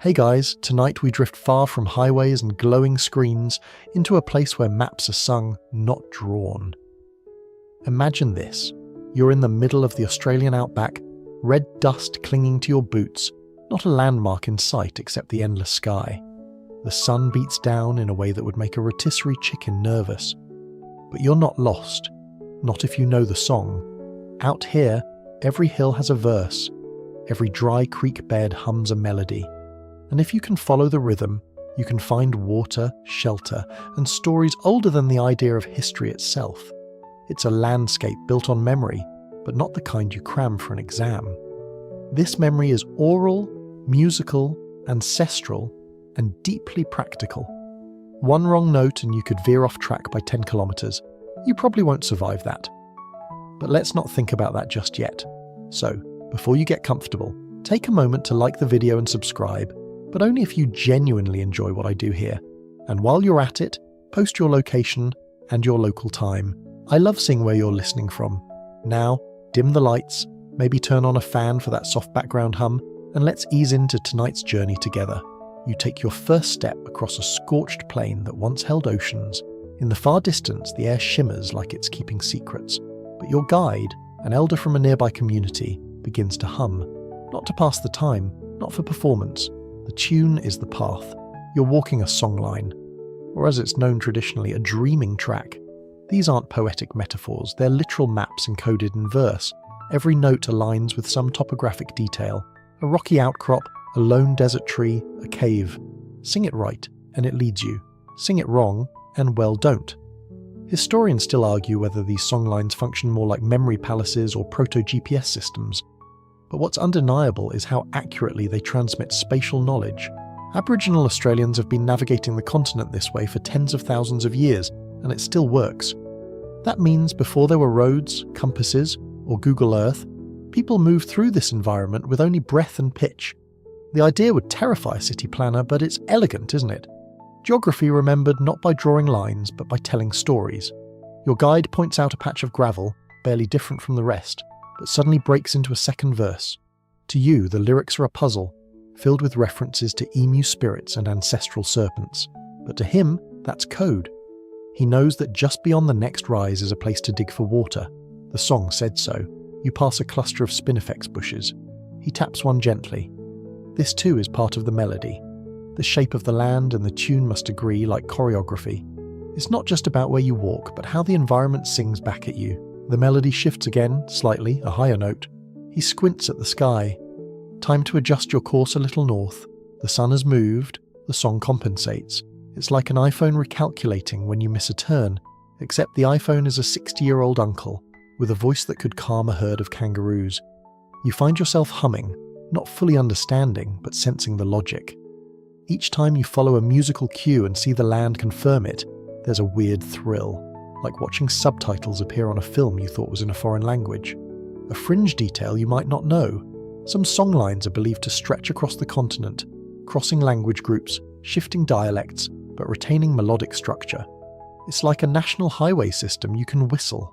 Hey guys, tonight we drift far from highways and glowing screens into a place where maps are sung, not drawn. Imagine this. You're in the middle of the Australian Outback, red dust clinging to your boots, not a landmark in sight except the endless sky. The sun beats down in a way that would make a rotisserie chicken nervous. But you're not lost, not if you know the song. Out here, every hill has a verse, every dry creek bed hums a melody. And if you can follow the rhythm, you can find water, shelter, and stories older than the idea of history itself. It's a landscape built on memory, but not the kind you cram for an exam. This memory is oral, musical, ancestral, and deeply practical. One wrong note and you could veer off track by 10 kilometers. You probably won't survive that. But let's not think about that just yet. So, before you get comfortable, take a moment to like the video and subscribe, but only if you genuinely enjoy what I do here. And while you're at it, post your location and your local time. I love seeing where you're listening from. Now, dim the lights, maybe turn on a fan for that soft background hum, and let's ease into tonight's journey together. You take your first step across a scorched plain that once held oceans. In the far distance, the air shimmers like it's keeping secrets. But your guide, an elder from a nearby community, begins to hum. Not to pass the time, not for performance. The tune is the path. You're walking a songline, or as it's known traditionally, a dreaming track. These aren't poetic metaphors, they're literal maps encoded in verse. Every note aligns with some topographic detail. A rocky outcrop, a lone desert tree, a cave. Sing it right, and it leads you. Sing it wrong, and well don't. Historians still argue whether these songlines function more like memory palaces or proto-GPS systems. But what's undeniable is how accurately they transmit spatial knowledge. Aboriginal Australians have been navigating the continent this way for tens of thousands of years, and it still works. That means before there were roads, compasses, or Google Earth, people moved through this environment with only breath and pitch. The idea would terrify a city planner, but it's elegant, isn't it? Geography remembered not by drawing lines, but by telling stories. Your guide points out a patch of gravel, barely different from the rest, but suddenly breaks into a second verse. To you, the lyrics are a puzzle, filled with references to emu spirits and ancestral serpents. But to him, that's code. He knows that just beyond the next rise is a place to dig for water. The song said so. You pass a cluster of spinifex bushes. He taps one gently. This too is part of the melody. The shape of the land and the tune must agree like choreography. It's not just about where you walk, but how the environment sings back at you. The melody shifts again, slightly, a higher note. He squints at the sky. Time to adjust your course a little north. The sun has moved, the song compensates. It's like an iPhone recalculating when you miss a turn, except the iPhone is a 60-year-old uncle, with a voice that could calm a herd of kangaroos. You find yourself humming, not fully understanding, but sensing the logic. Each time you follow a musical cue and see the land confirm it, there's a weird thrill. Like watching subtitles appear on a film you thought was in a foreign language. A fringe detail you might not know. Some songlines are believed to stretch across the continent, crossing language groups, shifting dialects, but retaining melodic structure. It's like a national highway system you can whistle.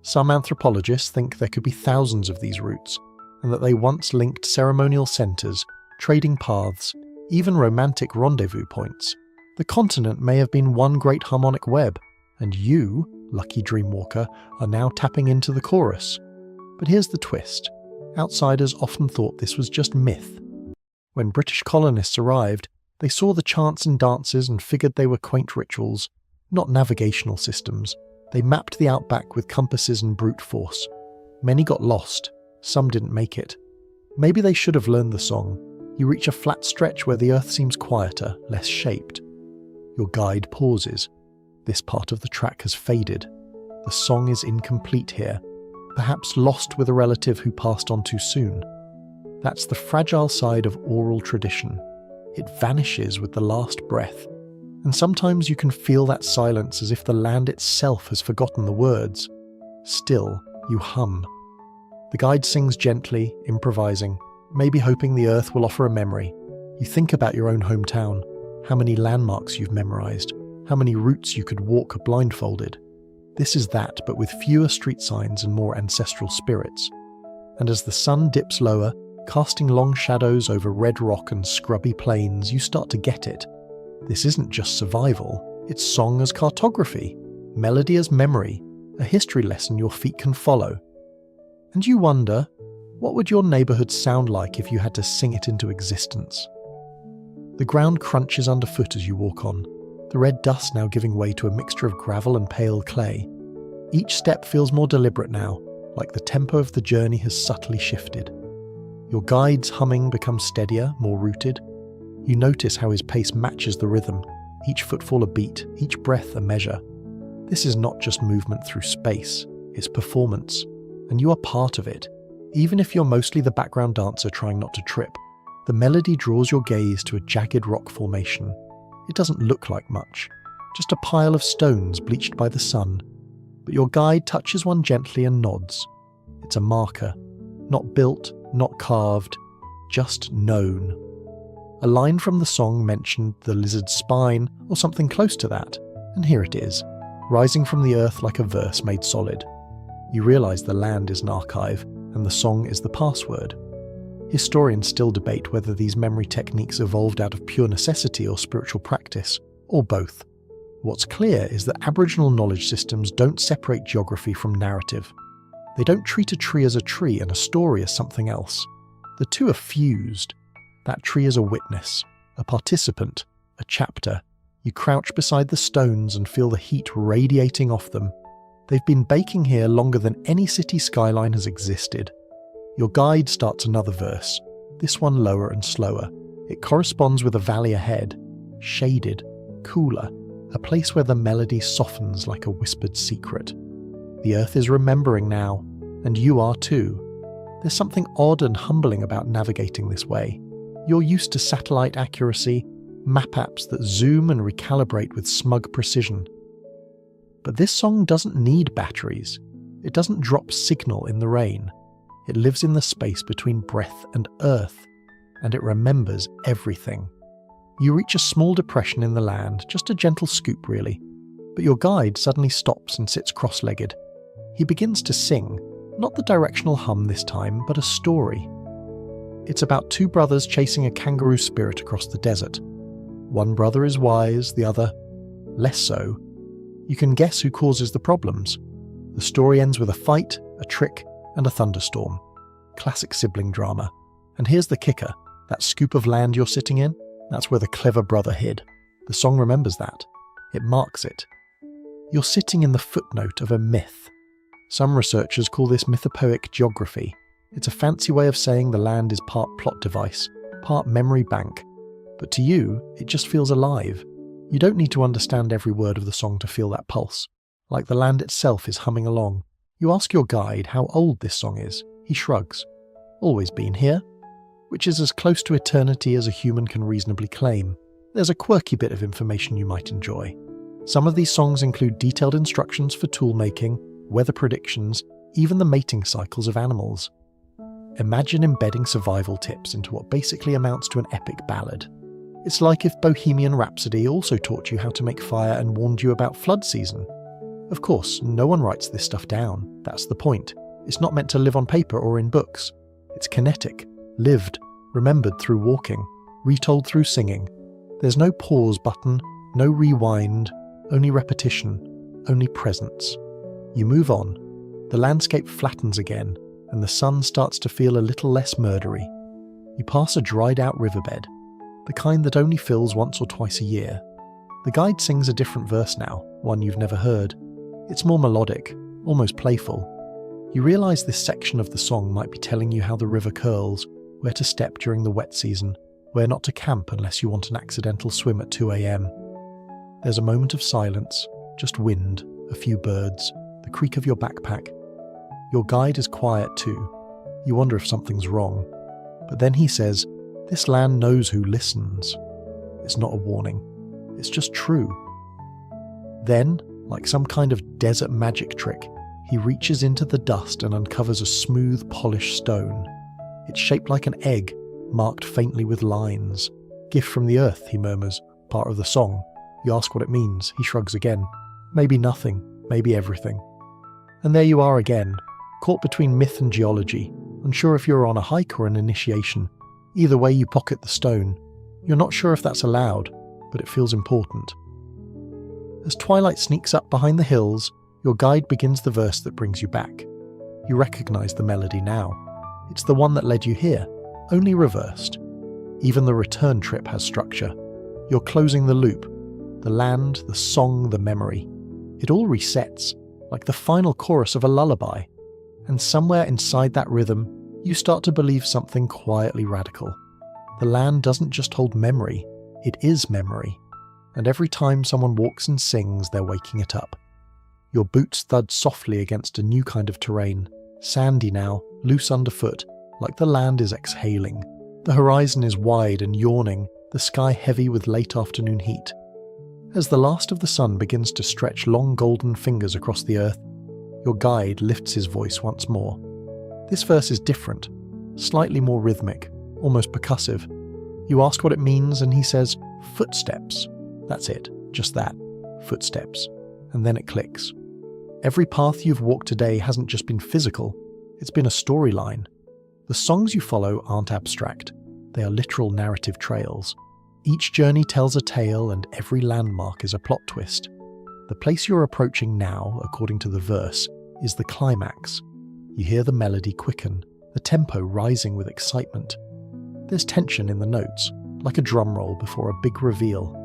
Some anthropologists think there could be thousands of these routes, and that they once linked ceremonial centres, trading paths, even romantic rendezvous points. The continent may have been one great harmonic web, and you, lucky dreamwalker, are now tapping into the chorus. But here's the twist. Outsiders often thought this was just myth. When British colonists arrived, they saw the chants and dances and figured they were quaint rituals, not navigational systems. They mapped the outback with compasses and brute force. Many got lost, some didn't make it. Maybe they should have learned the song. You reach a flat stretch where the earth seems quieter, less shaped. Your guide pauses. This part of the track has faded. The song is incomplete here, perhaps lost with a relative who passed on too soon. That's the fragile side of oral tradition. It vanishes with the last breath. And sometimes you can feel that silence as if the land itself has forgotten the words. Still, you hum. The guide sings gently, improvising, maybe hoping the earth will offer a memory. You think about your own hometown, how many landmarks you've memorized, how many routes you could walk blindfolded. This is that, but with fewer street signs and more ancestral spirits. And as the sun dips lower, Casting long shadows over red rock and scrubby plains, you start to get it. This isn't just survival, it's song as cartography, melody as memory, a history lesson your feet can follow. And you wonder, what would your neighbourhood sound like if you had to sing it into existence? The ground crunches underfoot as you walk on, the red dust now giving way to a mixture of gravel and pale clay. Each step feels more deliberate now, like the tempo of the journey has subtly shifted. Your guide's humming becomes steadier, more rooted. You notice how his pace matches the rhythm, each footfall a beat, each breath a measure. This is not just movement through space, it's performance, and you are part of it, even if you're mostly the background dancer trying not to trip. The melody draws your gaze to a jagged rock formation. It doesn't look like much, just a pile of stones bleached by the sun, but your guide touches one gently and nods. It's a marker, not built, not carved, just known. A line from the song mentioned the lizard's spine or something close to that, and here it is, rising from the earth like a verse made solid. You realise the land is an archive, and the song is the password. Historians still debate whether these memory techniques evolved out of pure necessity or spiritual practice, or both. What's clear is that Aboriginal knowledge systems don't separate geography from narrative. They don't treat a tree as a tree and a story as something else. The two are fused. That tree is a witness, a participant, a chapter. You crouch beside the stones and feel the heat radiating off them. They've been baking here longer than any city skyline has existed. Your guide starts another verse, this one lower and slower. It corresponds with a valley ahead, shaded, cooler, a place where the melody softens like a whispered secret. The earth is remembering now, and you are too. There's something odd and humbling about navigating this way. You're used to satellite accuracy, map apps that zoom and recalibrate with smug precision. But this song doesn't need batteries. It doesn't drop signal in the rain. It lives in the space between breath and earth, and it remembers everything. You reach a small depression in the land, just a gentle scoop really, but your guide suddenly stops and sits cross-legged. He begins to sing, not the directional hum this time, but a story. It's about two brothers chasing a kangaroo spirit across the desert. One brother is wise, the other less so. You can guess who causes the problems. The story ends with a fight, a trick, and a thunderstorm. Classic sibling drama. And here's the kicker. That scoop of land you're sitting in, that's where the clever brother hid. The song remembers that. It marks it. You're sitting in the footnote of a myth. Some researchers call this mythopoeic geography. It's a fancy way of saying the land is part plot device, part memory bank. But to you, it just feels alive. You don't need to understand every word of the song to feel that pulse. Like the land itself is humming along. You ask your guide how old this song is. He shrugs. Always been here? Which is as close to eternity as a human can reasonably claim. There's a quirky bit of information you might enjoy. Some of these songs include detailed instructions for tool making, weather predictions, even the mating cycles of animals. Imagine embedding survival tips into what basically amounts to an epic ballad. It's like if Bohemian Rhapsody also taught you how to make fire and warned you about flood season. Of course, no one writes this stuff down. That's the point. It's not meant to live on paper or in books. It's kinetic, lived, remembered through walking, retold through singing. There's no pause button, no rewind, only repetition, only presence. You move on. The landscape flattens again, and the sun starts to feel a little less murdery. You pass a dried-out riverbed, the kind that only fills once or twice a year. The guide sings a different verse now, one you've never heard. It's more melodic, almost playful. You realise this section of the song might be telling you how the river curls, where to step during the wet season, where not to camp unless you want an accidental swim at 2 a.m. There's a moment of silence, just wind, a few birds, the creak of your backpack. Your guide is quiet too. You wonder if something's wrong. But then he says, "This land knows who listens." It's not a warning. It's just true. Then, like some kind of desert magic trick, he reaches into the dust and uncovers a smooth, polished stone. It's shaped like an egg, marked faintly with lines. "Gift from the earth," he murmurs, part of the song. You ask what it means. He shrugs again. Maybe nothing, maybe everything. And there you are again, caught between myth and geology, unsure if you're on a hike or an initiation. Either way, you pocket the stone. You're not sure if that's allowed, but it feels important. As twilight sneaks up behind the hills, your guide begins the verse that brings you back. You recognize the melody now. It's the one that led you here, only reversed. Even the return trip has structure. You're closing the loop. The land, the song, the memory. It all resets, like the final chorus of a lullaby. And somewhere inside that rhythm, you start to believe something quietly radical. The land doesn't just hold memory, it is memory. And every time someone walks and sings, they're waking it up. Your boots thud softly against a new kind of terrain, sandy now, loose underfoot, like the land is exhaling. The horizon is wide and yawning, the sky heavy with late afternoon heat. As the last of the sun begins to stretch long golden fingers across the earth, your guide lifts his voice once more. This verse is different, slightly more rhythmic, almost percussive. You ask what it means and he says, footsteps. That's it, just that, footsteps. And then it clicks. Every path you've walked today hasn't just been physical, it's been a storyline. The songs you follow aren't abstract, they are literal narrative trails. Each journey tells a tale and every landmark is a plot twist. The place you're approaching now, according to the verse, is the climax. You hear the melody quicken, the tempo rising with excitement. There's tension in the notes, like a drum roll before a big reveal.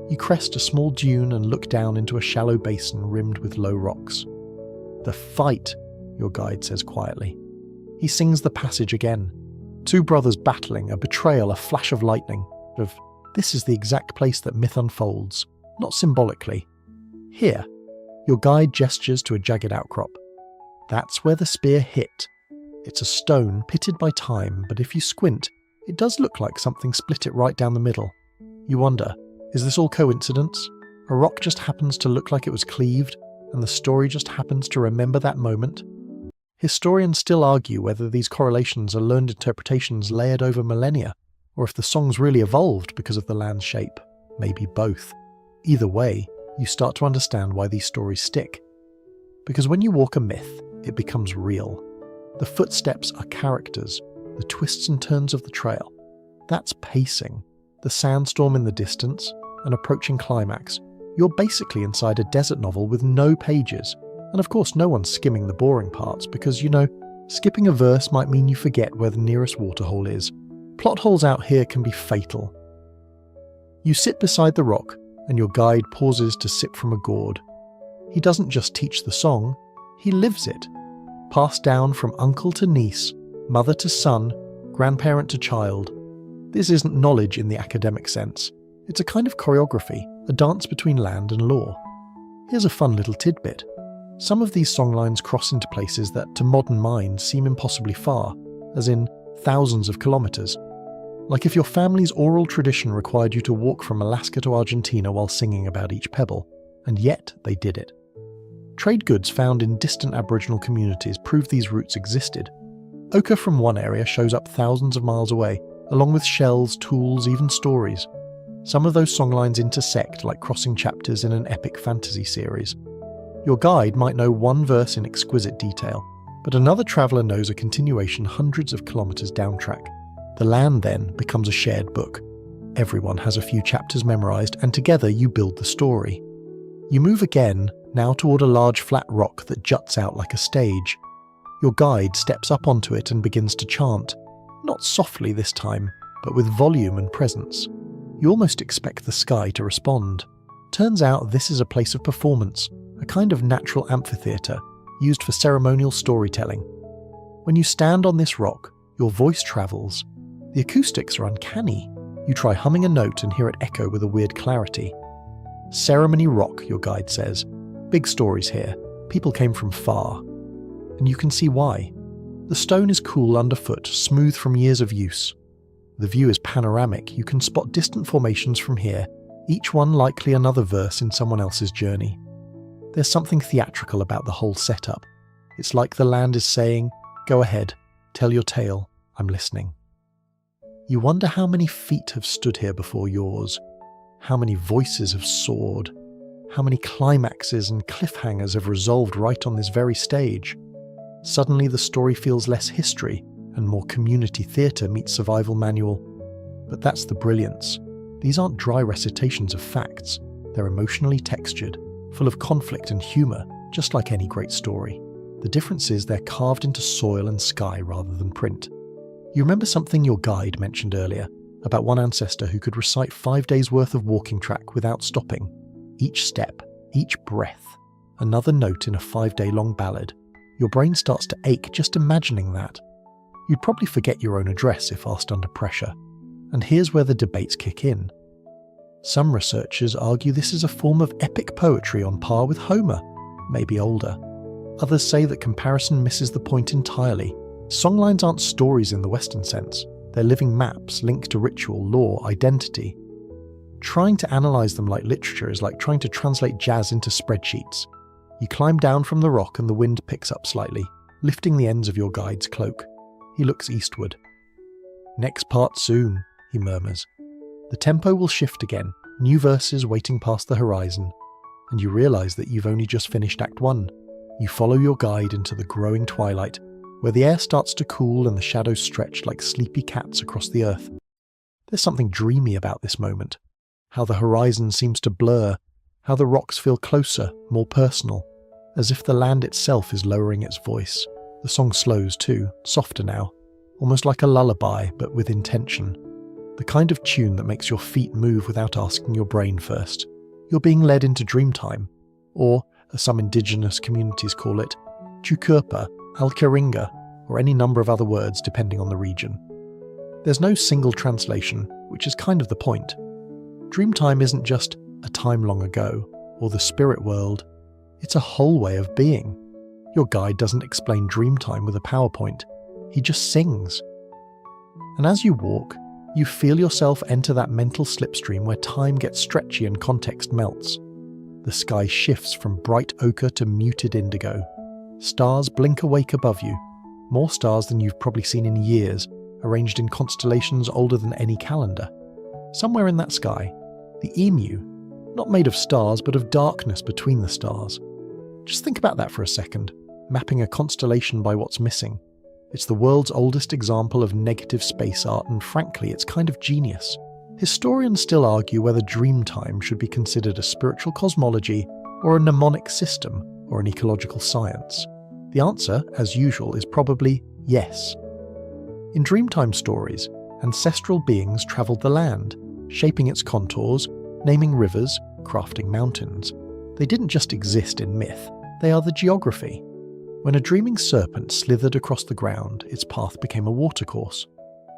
You crest a small dune and look down into a shallow basin rimmed with low rocks. The fight, your guide says quietly. He sings the passage again. Two brothers battling, a betrayal, a flash of lightning. This is the exact place that myth unfolds, not symbolically. Here, your guide gestures to a jagged outcrop. That's where the spear hit. It's a stone pitted by time, but if you squint, it does look like something split it right down the middle. You wonder, is this all coincidence? A rock just happens to look like it was cleaved, and the story just happens to remember that moment? Historians still argue whether these correlations are learned interpretations layered over millennia, or if the songs really evolved because of the land's shape. Maybe both. Either way, you start to understand why these stories stick. Because when you walk a myth, it becomes real. The footsteps are characters, the twists and turns of the trail. That's pacing. The sandstorm in the distance, an approaching climax. You're basically inside a desert novel with no pages. And of course no one's skimming the boring parts because, skipping a verse might mean you forget where the nearest waterhole is. Plot holes out here can be fatal. You sit beside the rock and your guide pauses to sip from a gourd. He doesn't just teach the song, he lives it. Passed down from uncle to niece, mother to son, grandparent to child. This isn't knowledge in the academic sense. It's a kind of choreography, a dance between land and lore. Here's a fun little tidbit. Some of these songlines cross into places that to modern minds seem impossibly far, as in thousands of kilometers. Like if your family's oral tradition required you to walk from Alaska to Argentina while singing about each pebble, and yet they did it. Trade goods found in distant Aboriginal communities prove these routes existed. Ochre from one area shows up thousands of miles away, along with shells, tools, even stories. Some of those songlines intersect like crossing chapters in an epic fantasy series. Your guide might know one verse in exquisite detail, but another traveller knows a continuation hundreds of kilometres down track. The land then becomes a shared book. Everyone has a few chapters memorised, and together you build the story. You move again, now toward a large flat rock that juts out like a stage. Your guide steps up onto it and begins to chant, not softly this time, but with volume and presence. You almost expect the sky to respond. Turns out this is a place of performance, a kind of natural amphitheatre, used for ceremonial storytelling. When you stand on this rock, your voice travels. The acoustics are uncanny. You try humming a note and hear it echo with a weird clarity. Ceremony rock, your guide says. Big stories here. People came from far. And you can see why. The stone is cool underfoot, smooth from years of use. The view is panoramic. You can spot distant formations from here, each one likely another verse in someone else's journey. There's something theatrical about the whole setup. It's like the land is saying, "Go ahead, tell your tale, I'm listening." You wonder how many feet have stood here before yours, how many voices have soared, how many climaxes and cliffhangers have resolved right on this very stage. Suddenly the story feels less history and more community theatre meets survival manual. But that's the brilliance. These aren't dry recitations of facts. They're emotionally textured, full of conflict and humour, just like any great story. The difference is they're carved into soil and sky rather than print. You remember something your guide mentioned earlier, about one ancestor who could recite 5 days' worth of walking track without stopping. Each step, each breath, another note in a 5-day-long ballad. Your brain starts to ache just imagining that. You'd probably forget your own address if asked under pressure. And here's where the debates kick in. Some researchers argue this is a form of epic poetry on par with Homer, maybe older. Others say that comparison misses the point entirely. Songlines aren't stories in the Western sense. They're living maps linked to ritual, lore, identity. Trying to analyse them like literature is like trying to translate jazz into spreadsheets. You climb down from the rock and the wind picks up slightly, lifting the ends of your guide's cloak. He looks eastward. "Next part soon," he murmurs. The tempo will shift again, new verses waiting past the horizon, and you realise that you've only just finished Act 1. You follow your guide into the growing twilight, where the air starts to cool and the shadows stretch like sleepy cats across the earth. There's something dreamy about this moment. How the horizon seems to blur, how the rocks feel closer, more personal, as if the land itself is lowering its voice. The song slows too, softer now, almost like a lullaby but with intention. The kind of tune that makes your feet move without asking your brain first. You're being led into Dreamtime, or, as some Indigenous communities call it, Chukurpa, Alkaringa, or any number of other words depending on the region. There's no single translation, which is kind of the point. Dreamtime isn't just a time long ago, or the spirit world. It's a whole way of being. Your guide doesn't explain Dreamtime with a PowerPoint. He just sings. And as you walk, you feel yourself enter that mental slipstream where time gets stretchy and context melts. The sky shifts from bright ochre to muted indigo. Stars blink awake above you, more stars than you've probably seen in years, arranged in constellations older than any calendar. Somewhere in that sky, the emu, not made of stars but of darkness between the stars. Just think about that for a second, mapping a constellation by what's missing. It's the world's oldest example of negative space art, and frankly, it's kind of genius. Historians still argue whether Dreamtime should be considered a spiritual cosmology or a mnemonic system or an ecological science. The answer, as usual, is probably yes. In Dreamtime stories, ancestral beings travelled the land, shaping its contours, naming rivers, crafting mountains. They didn't just exist in myth, they are the geography. When a dreaming serpent slithered across the ground, its path became a watercourse.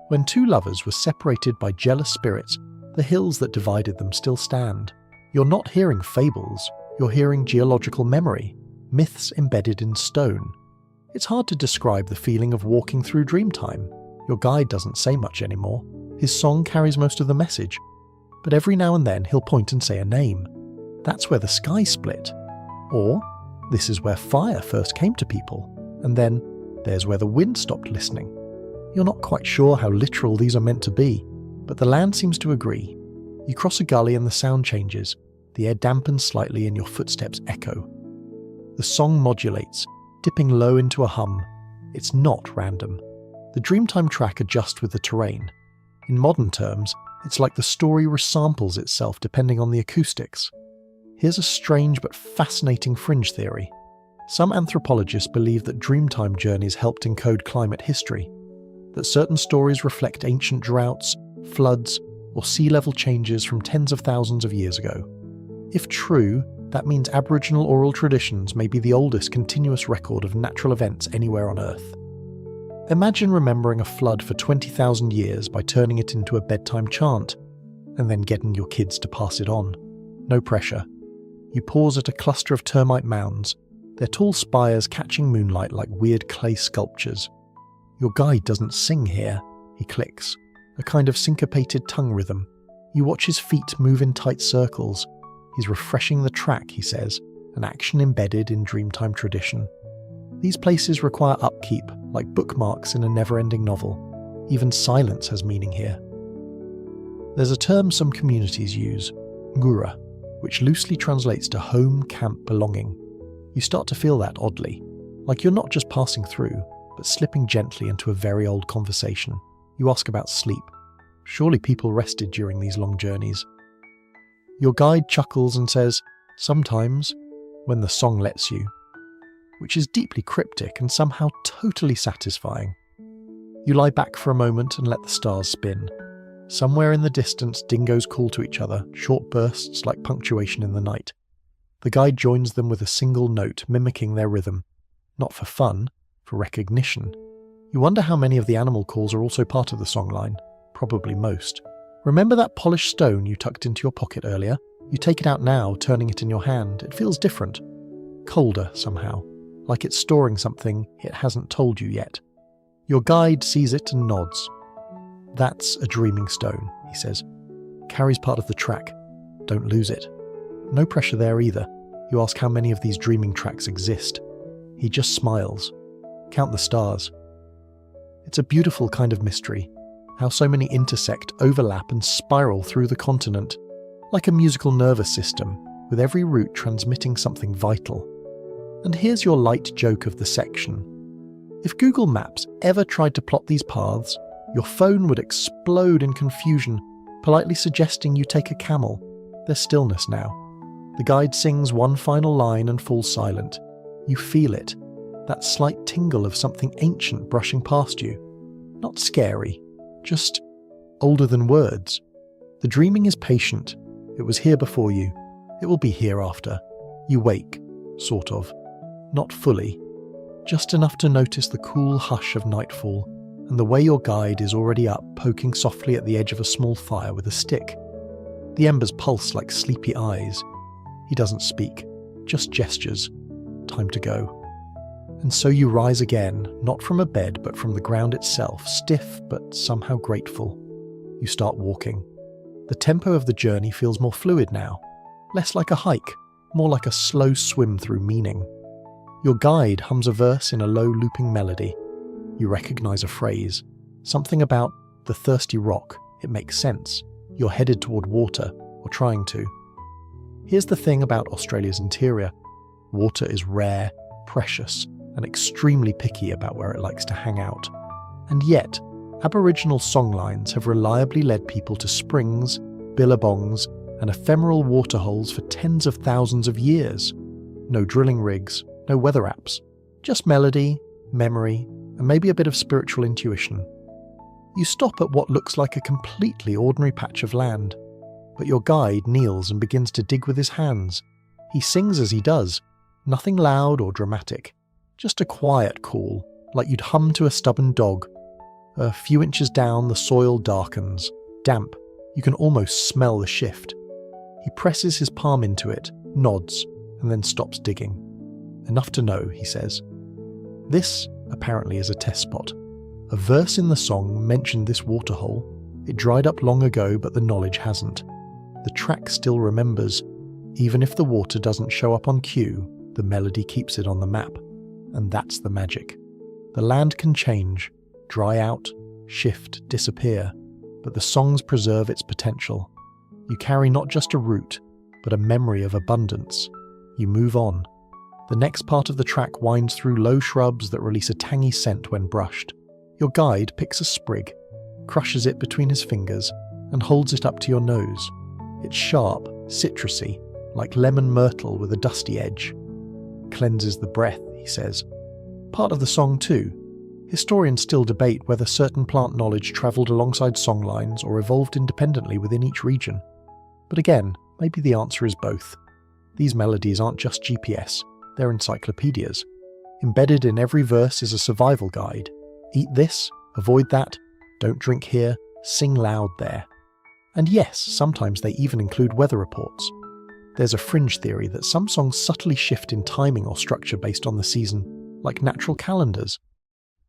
When two lovers were separated by jealous spirits, the hills that divided them still stand. You're not hearing fables, you're hearing geological memory, myths embedded in stone. It's hard to describe the feeling of walking through Dreamtime. Your guide doesn't say much anymore. His song carries most of the message. But every now and then he'll point and say a name. That's where the sky split. Or, this is where fire first came to people. And then, there's where the wind stopped listening. You're not quite sure how literal these are meant to be, but the land seems to agree. You cross a gully and the sound changes. The air dampens slightly and your footsteps echo. The song modulates, dipping low into a hum. It's not random. The Dreamtime track adjusts with the terrain. In modern terms, it's like the story resamples itself depending on the acoustics. Here's a strange but fascinating fringe theory. Some anthropologists believe that Dreamtime journeys helped encode climate history, that certain stories reflect ancient droughts, floods, or sea level changes from tens of thousands of years ago. If true, that means Aboriginal oral traditions may be the oldest continuous record of natural events anywhere on Earth. Imagine remembering a flood for 20,000 years by turning it into a bedtime chant, and then getting your kids to pass it on. No pressure. You pause at a cluster of termite mounds, their tall spires catching moonlight like weird clay sculptures. Your guide doesn't sing here, he clicks, a kind of syncopated tongue rhythm. You watch his feet move in tight circles. He's refreshing the track, he says, an action embedded in Dreamtime tradition. These places require upkeep, like bookmarks in a never-ending novel. Even silence has meaning here. There's a term some communities use, ngura, which loosely translates to home, camp, belonging. You start to feel that oddly, like you're not just passing through, but slipping gently into a very old conversation. You ask about sleep. Surely people rested during these long journeys. Your guide chuckles and says, "Sometimes, when the song lets you," which is deeply cryptic and somehow totally satisfying. You lie back for a moment and let the stars spin. Somewhere in the distance, dingoes call to each other, short bursts like punctuation in the night. The guide joins them with a single note mimicking their rhythm. Not for fun, for recognition. You wonder how many of the animal calls are also part of the songline. Probably most. Remember that polished stone you tucked into your pocket earlier? You take it out now, turning it in your hand. It feels different. Colder, somehow. Like it's storing something it hasn't told you yet. Your guide sees it and nods. "That's a dreaming stone," he says. "Carries part of the track. Don't lose it." No pressure there either. You ask how many of these dreaming tracks exist. He just smiles. "Count the stars." It's a beautiful kind of mystery. How so many intersect, overlap and spiral through the continent. Like a musical nervous system, with every route transmitting something vital. And here's your light joke of the section. If Google Maps ever tried to plot these paths, your phone would explode in confusion, politely suggesting you take a camel. There's stillness now. The guide sings one final line and falls silent. You feel it, that slight tingle of something ancient brushing past you. Not scary, just older than words. The dreaming is patient. It was here before you. It will be here after. You wake, sort of. Not fully. Just enough to notice the cool hush of nightfall and the way your guide is already up, poking softly at the edge of a small fire with a stick. The embers pulse like sleepy eyes. He doesn't speak, just gestures. Time to go. And so you rise again, not from a bed but from the ground itself, stiff but somehow grateful. You start walking. The tempo of the journey feels more fluid now. Less like a hike, more like a slow swim through meaning. Your guide hums a verse in a low looping melody. You recognize a phrase. Something about the thirsty rock. It makes sense. You're headed toward water, or trying to. Here's the thing about Australia's interior. Water is rare, precious, and extremely picky about where it likes to hang out. And yet, Aboriginal songlines have reliably led people to springs, billabongs, and ephemeral waterholes for tens of thousands of years. No drilling rigs, no weather apps, just melody, memory, and maybe a bit of spiritual intuition. You stop at what looks like a completely ordinary patch of land, but your guide kneels and begins to dig with his hands. He sings as he does, nothing loud or dramatic, just a quiet call, like you'd hum to a stubborn dog. A few inches down, the soil darkens, damp. You can almost smell the shift. He presses his palm into it, nods, and then stops digging. Enough to know, he says. This, apparently, is a test spot. A verse in the song mentioned this waterhole. It dried up long ago, but the knowledge hasn't. The track still remembers. Even if the water doesn't show up on cue, the melody keeps it on the map. And that's the magic. The land can change, dry out, shift, disappear, but the songs preserve its potential. You carry not just a route, but a memory of abundance. You move on. The next part of the track winds through low shrubs that release a tangy scent when brushed. Your guide picks a sprig, crushes it between his fingers, and holds it up to your nose. It's sharp, citrusy, like lemon myrtle with a dusty edge. Cleanses the breath, he says. Part of the song too. Historians still debate whether certain plant knowledge travelled alongside songlines or evolved independently within each region. But again, maybe the answer is both. These melodies aren't just GPS, they're encyclopedias. Embedded in every verse is a survival guide. Eat this, avoid that, don't drink here, sing loud there. And yes, sometimes they even include weather reports. There's a fringe theory that some songs subtly shift in timing or structure based on the season, like natural calendars.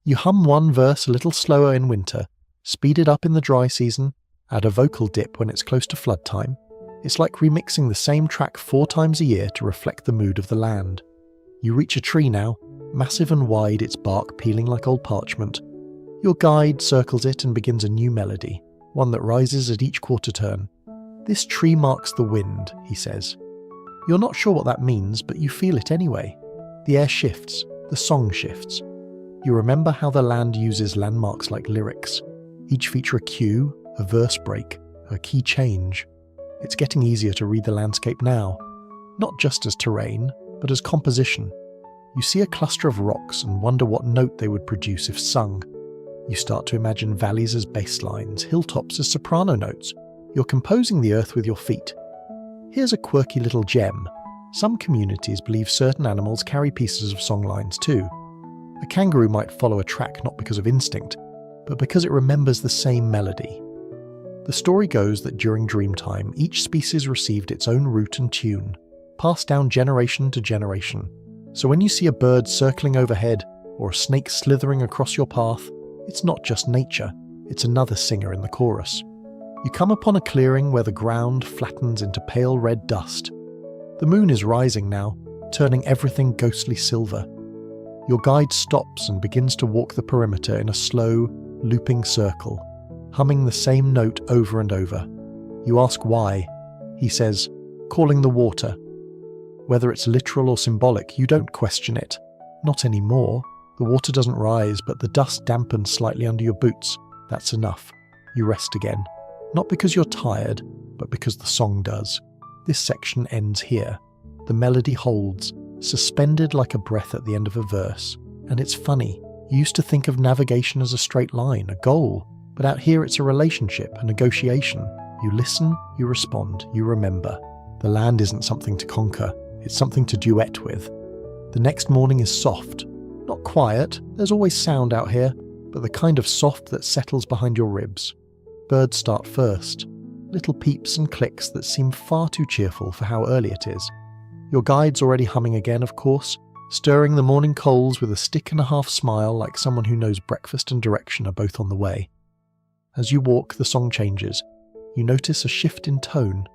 You hum one verse a little slower in winter, speed it up in the dry season, add a vocal dip when it's close to flood time. It's like remixing the same track 4 times a year to reflect the mood of the land. You reach a tree now, massive and wide, its bark peeling like old parchment. Your guide circles it and begins a new melody, one that rises at each quarter turn. This tree marks the wind, he says. You're not sure what that means, but you feel it anyway. The air shifts, the song shifts. You remember how the land uses landmarks like lyrics. Each feature a cue, a verse break, a key change. It's getting easier to read the landscape now, not just as terrain, but as composition. You see a cluster of rocks and wonder what note they would produce if sung. You start to imagine valleys as bass lines, hilltops as soprano notes. You're composing the earth with your feet. Here's a quirky little gem. Some communities believe certain animals carry pieces of songlines too. A kangaroo might follow a track not because of instinct, but because it remembers the same melody. The story goes that during Dreamtime, each species received its own root and tune, passed down generation to generation. So when you see a bird circling overhead or a snake slithering across your path, it's not just nature, it's another singer in the chorus. You come upon a clearing where the ground flattens into pale red dust. The moon is rising now, turning everything ghostly silver. Your guide stops and begins to walk the perimeter in a slow, looping circle, humming the same note over and over. You ask why. He says, calling the water. Whether it's literal or symbolic, you don't question it. Not anymore. The water doesn't rise, but the dust dampens slightly under your boots. That's enough. You rest again. Not because you're tired, but because the song does. This section ends here. The melody holds, suspended like a breath at the end of a verse. And it's funny. You used to think of navigation as a straight line, a goal. But out here it's a relationship, a negotiation. You listen, you respond, you remember. The land isn't something to conquer. It's something to duet with. The next morning is soft. Not quiet, there's always sound out here, but the kind of soft that settles behind your ribs. Birds start first. Little peeps and clicks that seem far too cheerful for how early it is. Your guide's already humming again, of course, stirring the morning coals with a stick-and-a-half smile like someone who knows breakfast and direction are both on the way. As you walk, the song changes. You notice a shift in tone.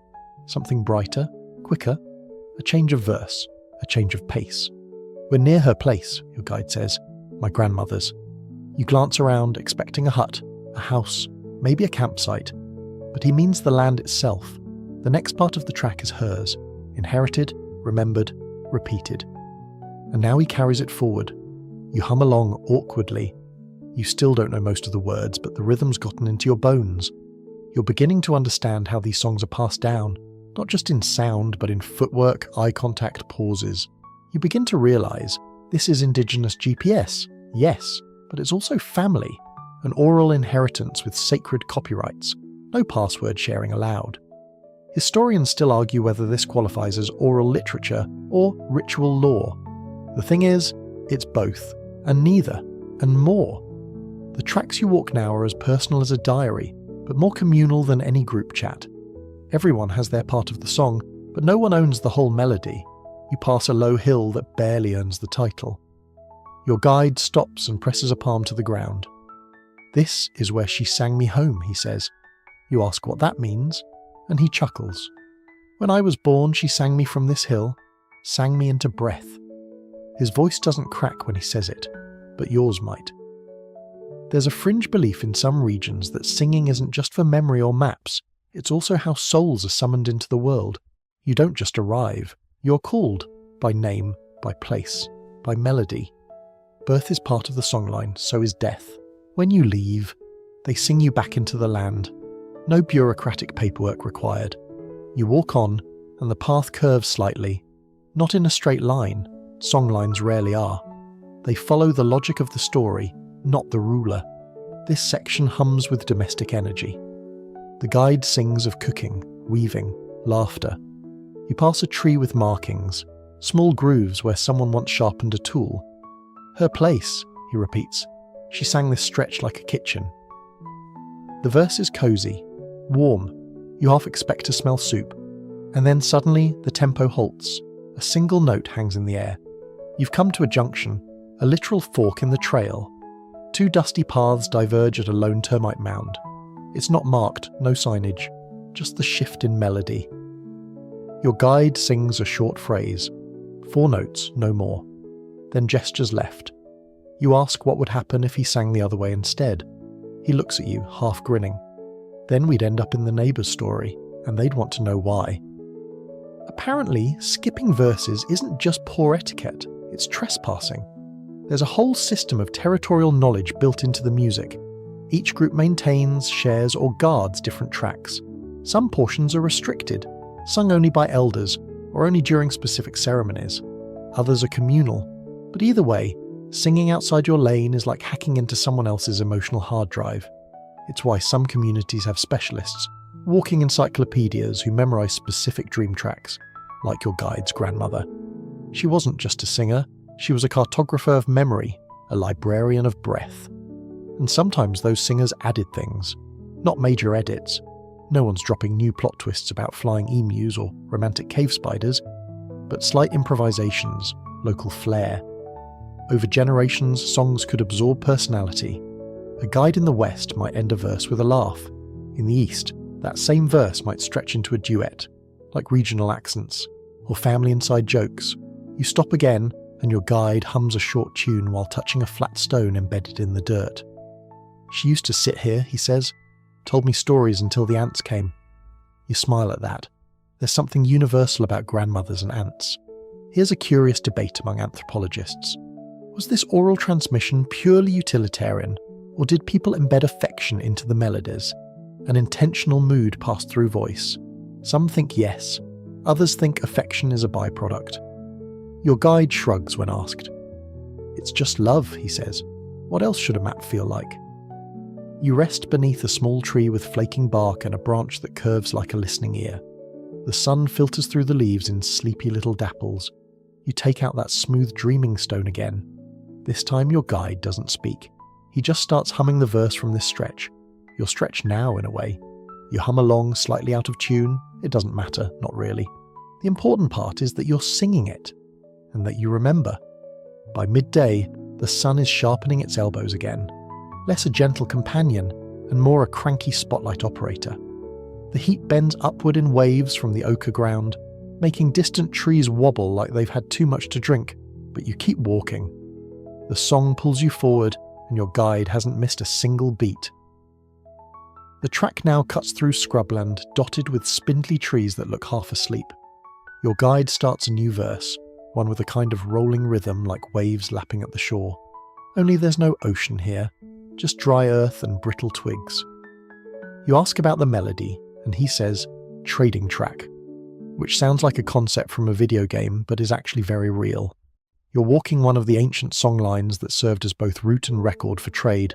Something brighter, quicker, a change of verse, a change of pace. We're near her place, your guide says, my grandmother's. You glance around, expecting a hut, a house, maybe a campsite. But he means the land itself. The next part of the track is hers, inherited, remembered, repeated. And now he carries it forward. You hum along awkwardly. You still don't know most of the words, but the rhythm's gotten into your bones. You're beginning to understand how these songs are passed down, not just in sound, but in footwork, eye contact, pauses. You begin to realise this is Indigenous GPS, yes, but it's also family, an oral inheritance with sacred copyrights, no password sharing allowed. Historians still argue whether this qualifies as oral literature or ritual law. The thing is, it's both, and neither, and more. The tracks you walk now are as personal as a diary, but more communal than any group chat. Everyone has their part of the song, but no one owns the whole melody. You pass a low hill that barely earns the title. Your guide stops and presses a palm to the ground. This is where she sang me home, he says. You ask what that means, and he chuckles. When I was born, she sang me from this hill, sang me into breath. His voice doesn't crack when he says it, but yours might. There's a fringe belief in some regions that singing isn't just for memory or maps, it's also how souls are summoned into the world. You don't just arrive, you're called, by name, by place, by melody. Birth is part of the songline, so is death. When you leave, they sing you back into the land. No bureaucratic paperwork required. You walk on, and the path curves slightly. Not in a straight line, songlines rarely are. They follow the logic of the story, not the ruler. This section hums with domestic energy. The guide sings of cooking, weaving, laughter. You pass a tree with markings, small grooves where someone once sharpened a tool. Her place, he repeats. She sang this stretch like a kitchen. The verse is cosy, warm. You half expect to smell soup. And then suddenly the tempo halts. A single note hangs in the air. You've come to a junction, a literal fork in the trail. Two dusty paths diverge at a lone termite mound. It's not marked, no signage, just the shift in melody. Your guide sings a short phrase, 4 notes, no more, then gestures left. You ask what would happen if he sang the other way instead. He looks at you, half grinning. Then we'd end up in the neighbour's story, and they'd want to know why. Apparently, skipping verses isn't just poor etiquette, it's trespassing. There's a whole system of territorial knowledge built into the music. Each group maintains, shares, or guards different tracks. Some portions are restricted, sung only by elders, or only during specific ceremonies. Others are communal, but either way, singing outside your lane is like hacking into someone else's emotional hard drive. It's why some communities have specialists, walking encyclopedias who memorize specific dream tracks, like your guide's grandmother. She wasn't just a singer, she was a cartographer of memory, a librarian of breath. And sometimes those singers added things, not major edits. No one's dropping new plot twists about flying emus or romantic cave spiders, but slight improvisations, local flair. Over generations, songs could absorb personality. A guide in the West might end a verse with a laugh. In the East, that same verse might stretch into a duet, like regional accents, or family inside jokes. You stop again, and your guide hums a short tune while touching a flat stone embedded in the dirt. She used to sit here, he says, told me stories until the ants came. You smile at that. There's something universal about grandmothers and ants. Here's a curious debate among anthropologists. Was this oral transmission purely utilitarian, or did people embed affection into the melodies? An intentional mood passed through voice. Some think yes, others think affection is a byproduct. Your guide shrugs when asked. It's just love, he says. What else should a map feel like? You rest beneath a small tree with flaking bark and a branch that curves like a listening ear. The sun filters through the leaves in sleepy little dapples. You take out that smooth dreaming stone again. This time your guide doesn't speak. He just starts humming the verse from this stretch. Your stretch now, in a way. You hum along slightly out of tune. It doesn't matter, not really. The important part is that you're singing it, and that you remember. By midday, the sun is sharpening its elbows again. Less a gentle companion, and more a cranky spotlight operator. The heat bends upward in waves from the ochre ground, making distant trees wobble like they've had too much to drink, but you keep walking. The song pulls you forward, and your guide hasn't missed a single beat. The track now cuts through scrubland dotted with spindly trees that look half asleep. Your guide starts a new verse, one with a kind of rolling rhythm like waves lapping at the shore. Only there's no ocean here, just dry earth and brittle twigs. You ask about the melody, and he says, trading track, which sounds like a concept from a video game but is actually very real. You're walking one of the ancient songlines that served as both route and record for trade,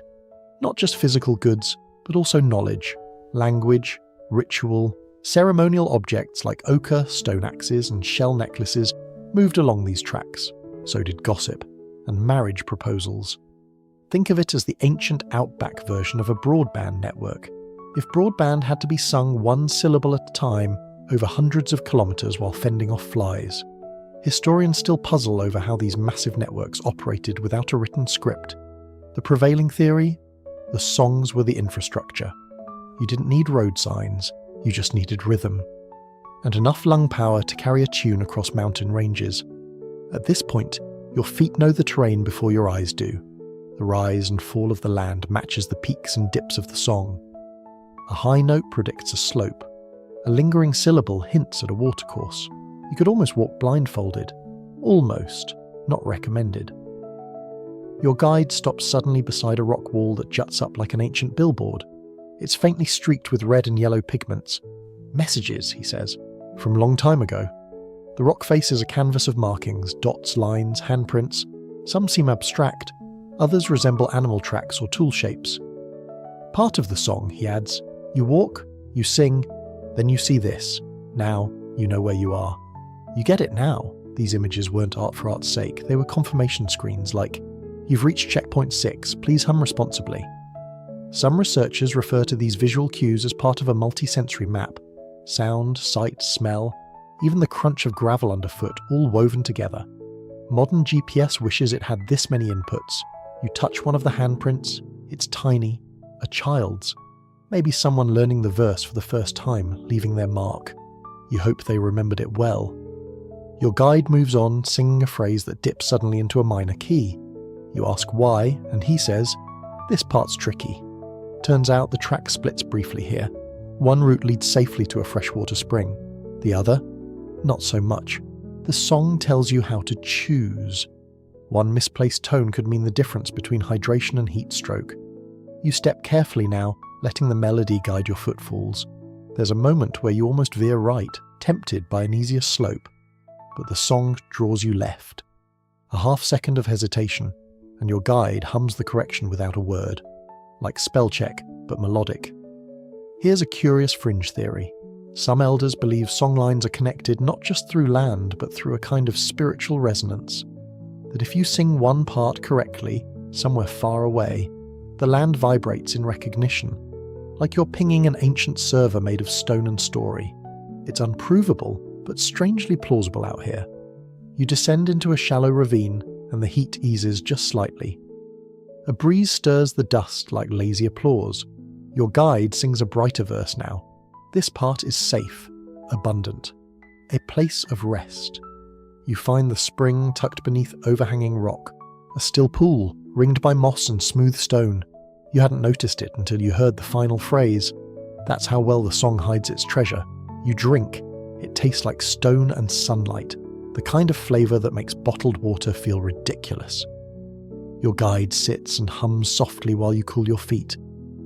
not just physical goods, but also knowledge, language, ritual, ceremonial objects like ochre, stone axes, and shell necklaces moved along these tracks. So did gossip, and marriage proposals. Think of it as the ancient Outback version of a broadband network. If broadband had to be sung one syllable at a time over hundreds of kilometres while fending off flies. Historians still puzzle over how these massive networks operated without a written script. The prevailing theory? The songs were the infrastructure. You didn't need road signs, you just needed rhythm. And enough lung power to carry a tune across mountain ranges. At this point, your feet know the terrain before your eyes do. The rise and fall of the land matches the peaks and dips of the song. A high note predicts a slope. A lingering syllable hints at a watercourse. You could almost walk blindfolded. Almost. Not recommended. Your guide stops suddenly beside a rock wall that juts up like an ancient billboard. It's faintly streaked with red and yellow pigments. Messages, he says, from long time ago. The rock face is a canvas of markings, dots, lines, handprints. Some seem abstract. Others resemble animal tracks or tool shapes. Part of the song, he adds, you walk, you sing, then you see this. Now, you know where you are. You get it now. These images weren't art for art's sake. They were confirmation screens like, you've reached checkpoint 6, please hum responsibly. Some researchers refer to these visual cues as part of a multi-sensory map. Sound, sight, smell, even the crunch of gravel underfoot, all woven together. Modern GPS wishes it had this many inputs. You touch one of the handprints, it's tiny, a child's. Maybe someone learning the verse for the first time, leaving their mark. You hope they remembered it well. Your guide moves on, singing a phrase that dips suddenly into a minor key. You ask why, and he says, this part's tricky. Turns out the track splits briefly here. One route leads safely to a freshwater spring. The other? Not so much. The song tells you how to choose. One misplaced tone could mean the difference between hydration and heat stroke. You step carefully now, letting the melody guide your footfalls. There's a moment where you almost veer right, tempted by an easier slope, but the song draws you left. A half-second of hesitation, and your guide hums the correction without a word, like spell check, but melodic. Here's a curious fringe theory. Some elders believe songlines are connected not just through land, but through a kind of spiritual resonance. That if you sing one part correctly, somewhere far away, the land vibrates in recognition, like you're pinging an ancient server made of stone and story. It's unprovable, but strangely plausible out here. You descend into a shallow ravine, and the heat eases just slightly. A breeze stirs the dust like lazy applause. Your guide sings a brighter verse now. This part is safe, abundant, a place of rest. You find the spring tucked beneath overhanging rock, a still pool ringed by moss and smooth stone. You hadn't noticed it until you heard the final phrase. That's how well the song hides its treasure. You drink. It tastes like stone and sunlight, the kind of flavour that makes bottled water feel ridiculous. Your guide sits and hums softly while you cool your feet.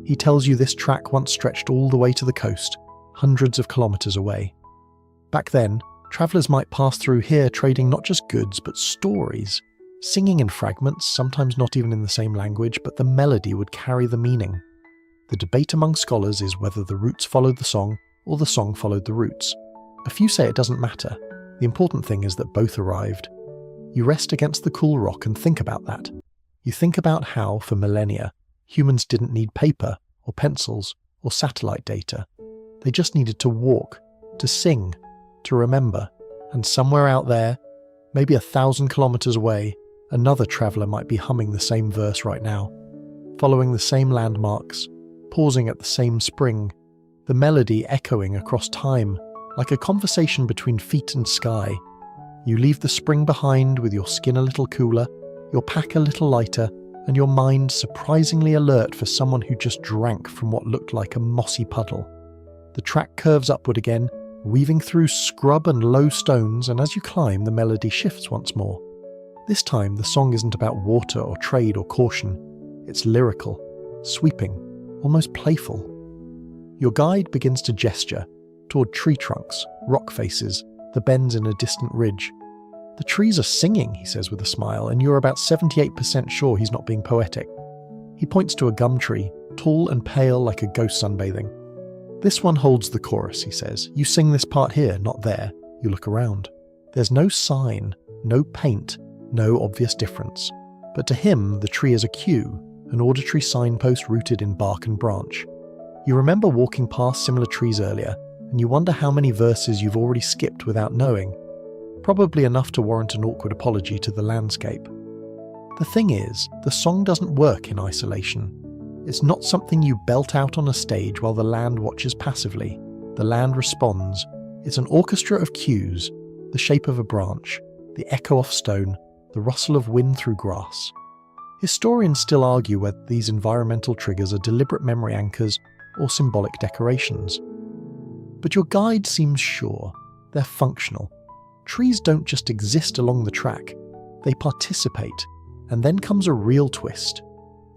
He tells you this track once stretched all the way to the coast, hundreds of kilometres away. Back then, travellers might pass through here trading not just goods but stories, singing in fragments, sometimes not even in the same language, but the melody would carry the meaning. The debate among scholars is whether the roots followed the song or the song followed the roots. A few say it doesn't matter. The important thing is that both arrived. You rest against the cool rock and think about that. You think about how, for millennia, humans didn't need paper or pencils or satellite data. They just needed to walk, to sing, to remember. And somewhere out there, maybe 1,000 kilometres away, another traveller might be humming the same verse right now, following the same landmarks, pausing at the same spring, the melody echoing across time, like a conversation between feet and sky. You leave the spring behind with your skin a little cooler, your pack a little lighter, and your mind surprisingly alert for someone who just drank from what looked like a mossy puddle. The track curves upward again, weaving through scrub and low stones, and as you climb, the melody shifts once more. This time, the song isn't about water or trade or caution. It's lyrical, sweeping, almost playful. Your guide begins to gesture toward tree trunks, rock faces, the bends in a distant ridge. The trees are singing, he says with a smile, and you're about 78% sure he's not being poetic. He points to a gum tree, tall and pale like a ghost sunbathing. This one holds the chorus, he says. You sing this part here, not there. You look around. There's no sign, no paint, no obvious difference. But to him, the tree is a cue, an auditory signpost rooted in bark and branch. You remember walking past similar trees earlier, and you wonder how many verses you've already skipped without knowing. Probably enough to warrant an awkward apology to the landscape. The thing is, the song doesn't work in isolation. It's not something you belt out on a stage while the land watches passively. The land responds. It's an orchestra of cues, the shape of a branch, the echo off stone, the rustle of wind through grass. Historians still argue whether these environmental triggers are deliberate memory anchors or symbolic decorations. But your guide seems sure. They're functional. Trees don't just exist along the track. They participate. And then comes a real twist.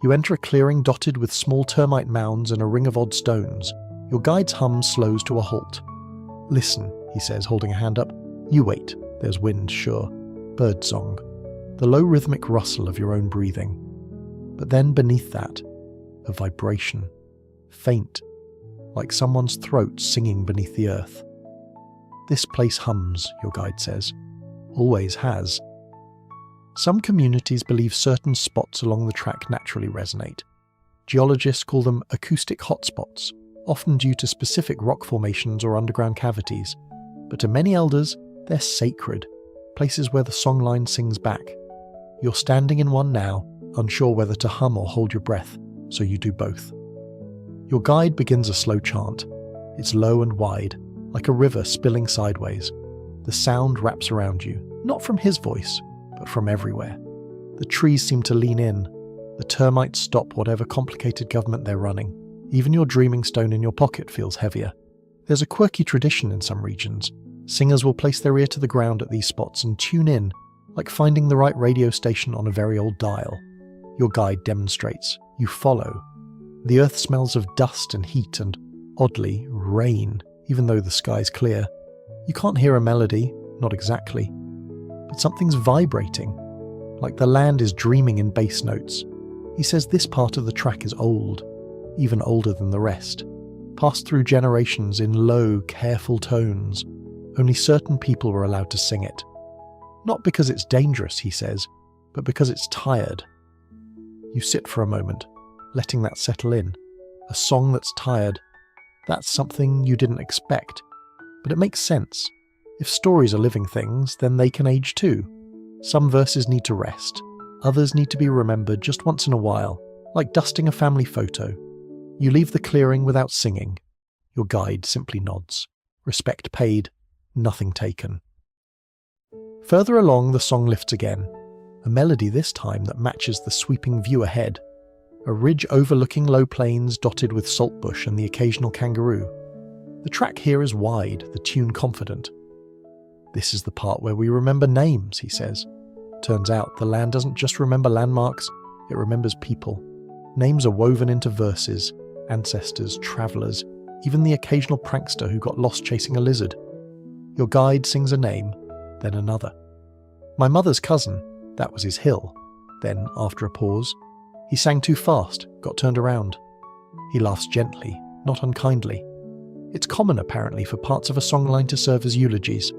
You enter a clearing dotted with small termite mounds and a ring of odd stones. Your guide's hum slows to a halt. Listen, he says, holding a hand up. You wait. There's wind, sure. Bird song. The low rhythmic rustle of your own breathing. But then beneath that, a vibration. Faint, like someone's throat singing beneath the earth. This place hums, your guide says. Always has. Some communities believe certain spots along the track naturally resonate. Geologists call them acoustic hotspots, often due to specific rock formations or underground cavities. But to many elders, they're sacred, places where the songline sings back. You're standing in one now, unsure whether to hum or hold your breath, so you do both. Your guide begins a slow chant. It's low and wide, like a river spilling sideways. The sound wraps around you, not from his voice, but from everywhere. The trees seem to lean in. The termites stop whatever complicated government they're running. Even your dreaming stone in your pocket feels heavier. There's a quirky tradition in some regions. Singers will place their ear to the ground at these spots and tune in, like finding the right radio station on a very old dial. Your guide demonstrates. You follow. The earth smells of dust and heat and, oddly, rain, even though the sky's clear. You can't hear a melody, not exactly, but something's vibrating, like the land is dreaming in bass notes. He says this part of the track is old, even older than the rest, passed through generations in low, careful tones. Only certain people were allowed to sing it. Not because it's dangerous, he says, but because it's tired. You sit for a moment, letting that settle in. A song that's tired. That's something you didn't expect. But it makes sense. If stories are living things, then they can age too. Some verses need to rest. Others need to be remembered just once in a while, like dusting a family photo. You leave the clearing without singing. Your guide simply nods. Respect paid, nothing taken. Further along, the song lifts again. A melody this time that matches the sweeping view ahead. A ridge overlooking low plains dotted with saltbush and the occasional kangaroo. The track here is wide, the tune confident. This is the part where we remember names, he says. Turns out the land doesn't just remember landmarks, it remembers people. Names are woven into verses, ancestors, travellers, even the occasional prankster who got lost chasing a lizard. Your guide sings a name, then another. My mother's cousin, that was his hill. Then, after a pause, he sang too fast, got turned around. He laughs gently, not unkindly. It's common, apparently, for parts of a songline to serve as eulogies.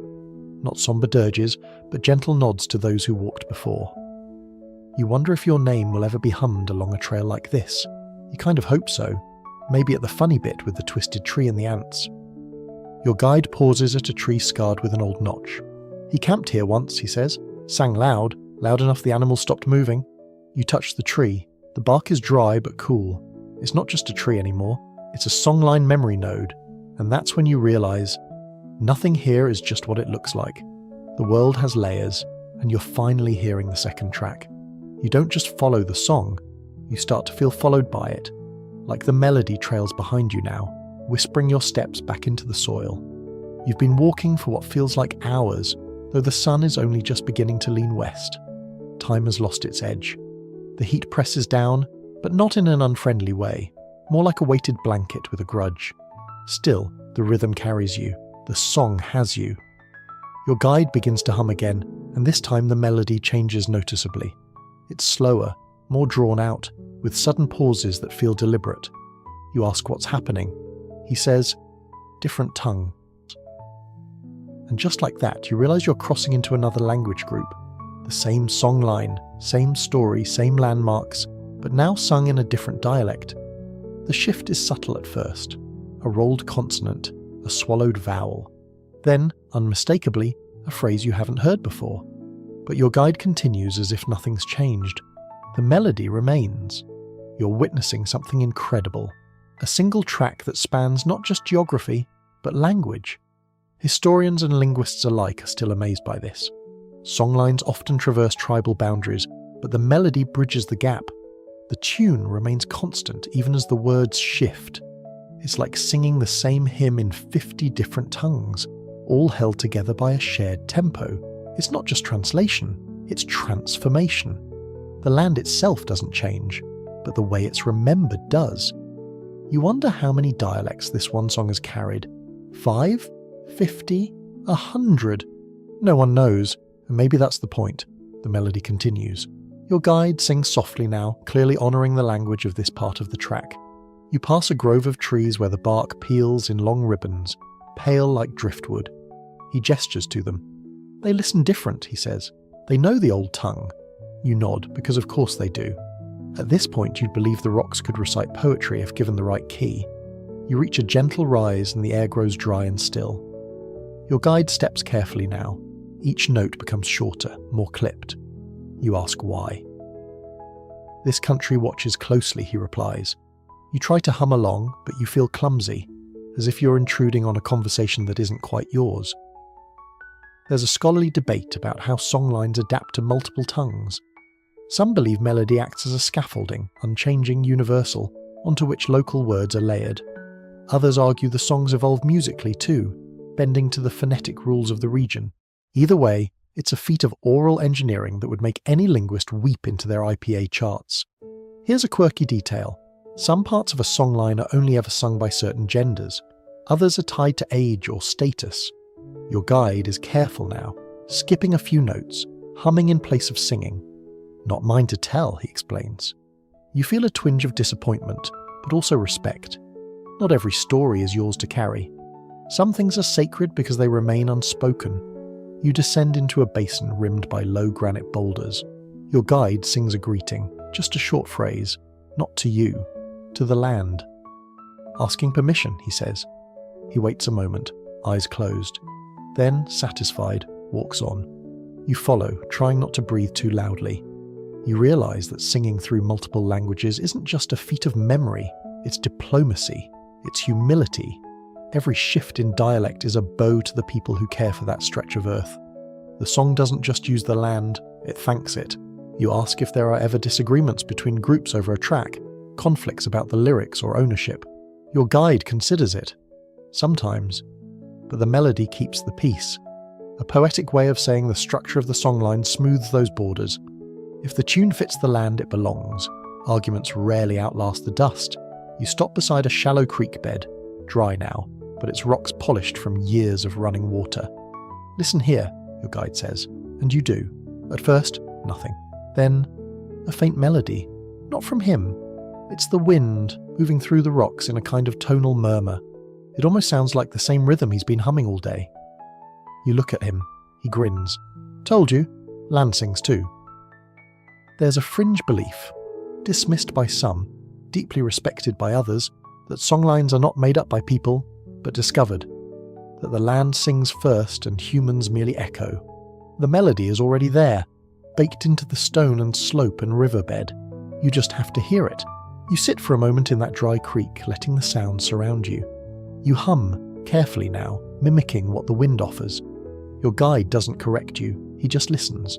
Not sombre dirges, but gentle nods to those who walked before. You wonder if your name will ever be hummed along a trail like this. You kind of hope so, maybe at the funny bit with the twisted tree and the ants. Your guide pauses at a tree scarred with an old notch. He camped here once, he says, sang loud enough the animals stopped moving. You touch the tree. The bark is dry but cool. It's not just a tree anymore, it's a songline memory node, and that's when you realise nothing here is just what it looks like. The world has layers, and you're finally hearing the second track. You don't just follow the song, you start to feel followed by it, like the melody trails behind you now, whispering your steps back into the soil. You've been walking for what feels like hours, though the sun is only just beginning to lean west. Time has lost its edge. The heat presses down, but not in an unfriendly way, more like a weighted blanket with a grudge. Still, the rhythm carries you. The song has you. Your guide begins to hum again, and this time the melody changes noticeably. It's slower, more drawn out, with sudden pauses that feel deliberate. You ask what's happening. He says, different tongue. And just like that, you realise you're crossing into another language group. The same song line, same story, same landmarks, but now sung in a different dialect. The shift is subtle at first. A rolled consonant, a swallowed vowel. Then, unmistakably, a phrase you haven't heard before. But your guide continues as if nothing's changed. The melody remains. You're witnessing something incredible. A single track that spans not just geography, but language. Historians and linguists alike are still amazed by this. Songlines often traverse tribal boundaries, but the melody bridges the gap. The tune remains constant even as the words shift. It's like singing the same hymn in 50 different tongues, all held together by a shared tempo. It's not just translation, it's transformation. The land itself doesn't change, but the way it's remembered does. You wonder how many dialects this one song has carried. 5? 50? 100? No one knows, and maybe that's the point. The melody continues. Your guide sings softly now, clearly honouring the language of this part of the track. You pass a grove of trees where the bark peels in long ribbons, pale like driftwood. He gestures to them. They listen different, he says. They know the old tongue. You nod, because of course they do. At this point you'd believe the rocks could recite poetry if given the right key. You reach a gentle rise and the air grows dry and still. Your guide steps carefully now. Each note becomes shorter, more clipped. You ask why. This country watches closely, he replies. You try to hum along, but you feel clumsy, as if you're intruding on a conversation that isn't quite yours. There's a scholarly debate about how songlines adapt to multiple tongues. Some believe melody acts as a scaffolding, unchanging, universal, onto which local words are layered. Others argue the songs evolve musically too, bending to the phonetic rules of the region. Either way, It's a feat of oral engineering that would make any linguist weep into their IPA charts. Here's a quirky detail. Some parts of a songline are only ever sung by certain genders. Others are tied to age or status. Your guide is careful now, skipping a few notes, humming in place of singing. Not mine to tell, he explains. You feel a twinge of disappointment, but also respect. Not every story is yours to carry. Some things are sacred because they remain unspoken. You descend into a basin rimmed by low granite boulders. Your guide sings a greeting, just a short phrase, not to you, to the land. Asking permission, he says. He waits a moment, eyes closed. Then, satisfied, walks on. You follow, trying not to breathe too loudly. You realise that singing through multiple languages isn't just a feat of memory, it's diplomacy, it's humility. Every shift in dialect is a bow to the people who care for that stretch of earth. The song doesn't just use the land, it thanks it. You ask if there are ever disagreements between groups over a track, conflicts about the lyrics or ownership. Your guide considers it. Sometimes. But the melody keeps the peace. A poetic way of saying the structure of the songline smooths those borders. If the tune fits the land it belongs, arguments rarely outlast the dust. You stop beside a shallow creek bed, dry now, but its rocks polished from years of running water. Listen here, your guide says, and you do. At first, nothing. Then, a faint melody. Not from him. It's the wind moving through the rocks in a kind of tonal murmur. It almost sounds like the same rhythm he's been humming all day. You look at him. He grins. Told you. Land sings too. There's a fringe belief, dismissed by some, deeply respected by others, that songlines are not made up by people, but discovered. That the land sings first and humans merely echo. The melody is already there, baked into the stone and slope and riverbed. You just have to hear it. You sit for a moment in that dry creek, letting the sound surround you. You hum, carefully now, mimicking what the wind offers. Your guide doesn't correct you, he just listens.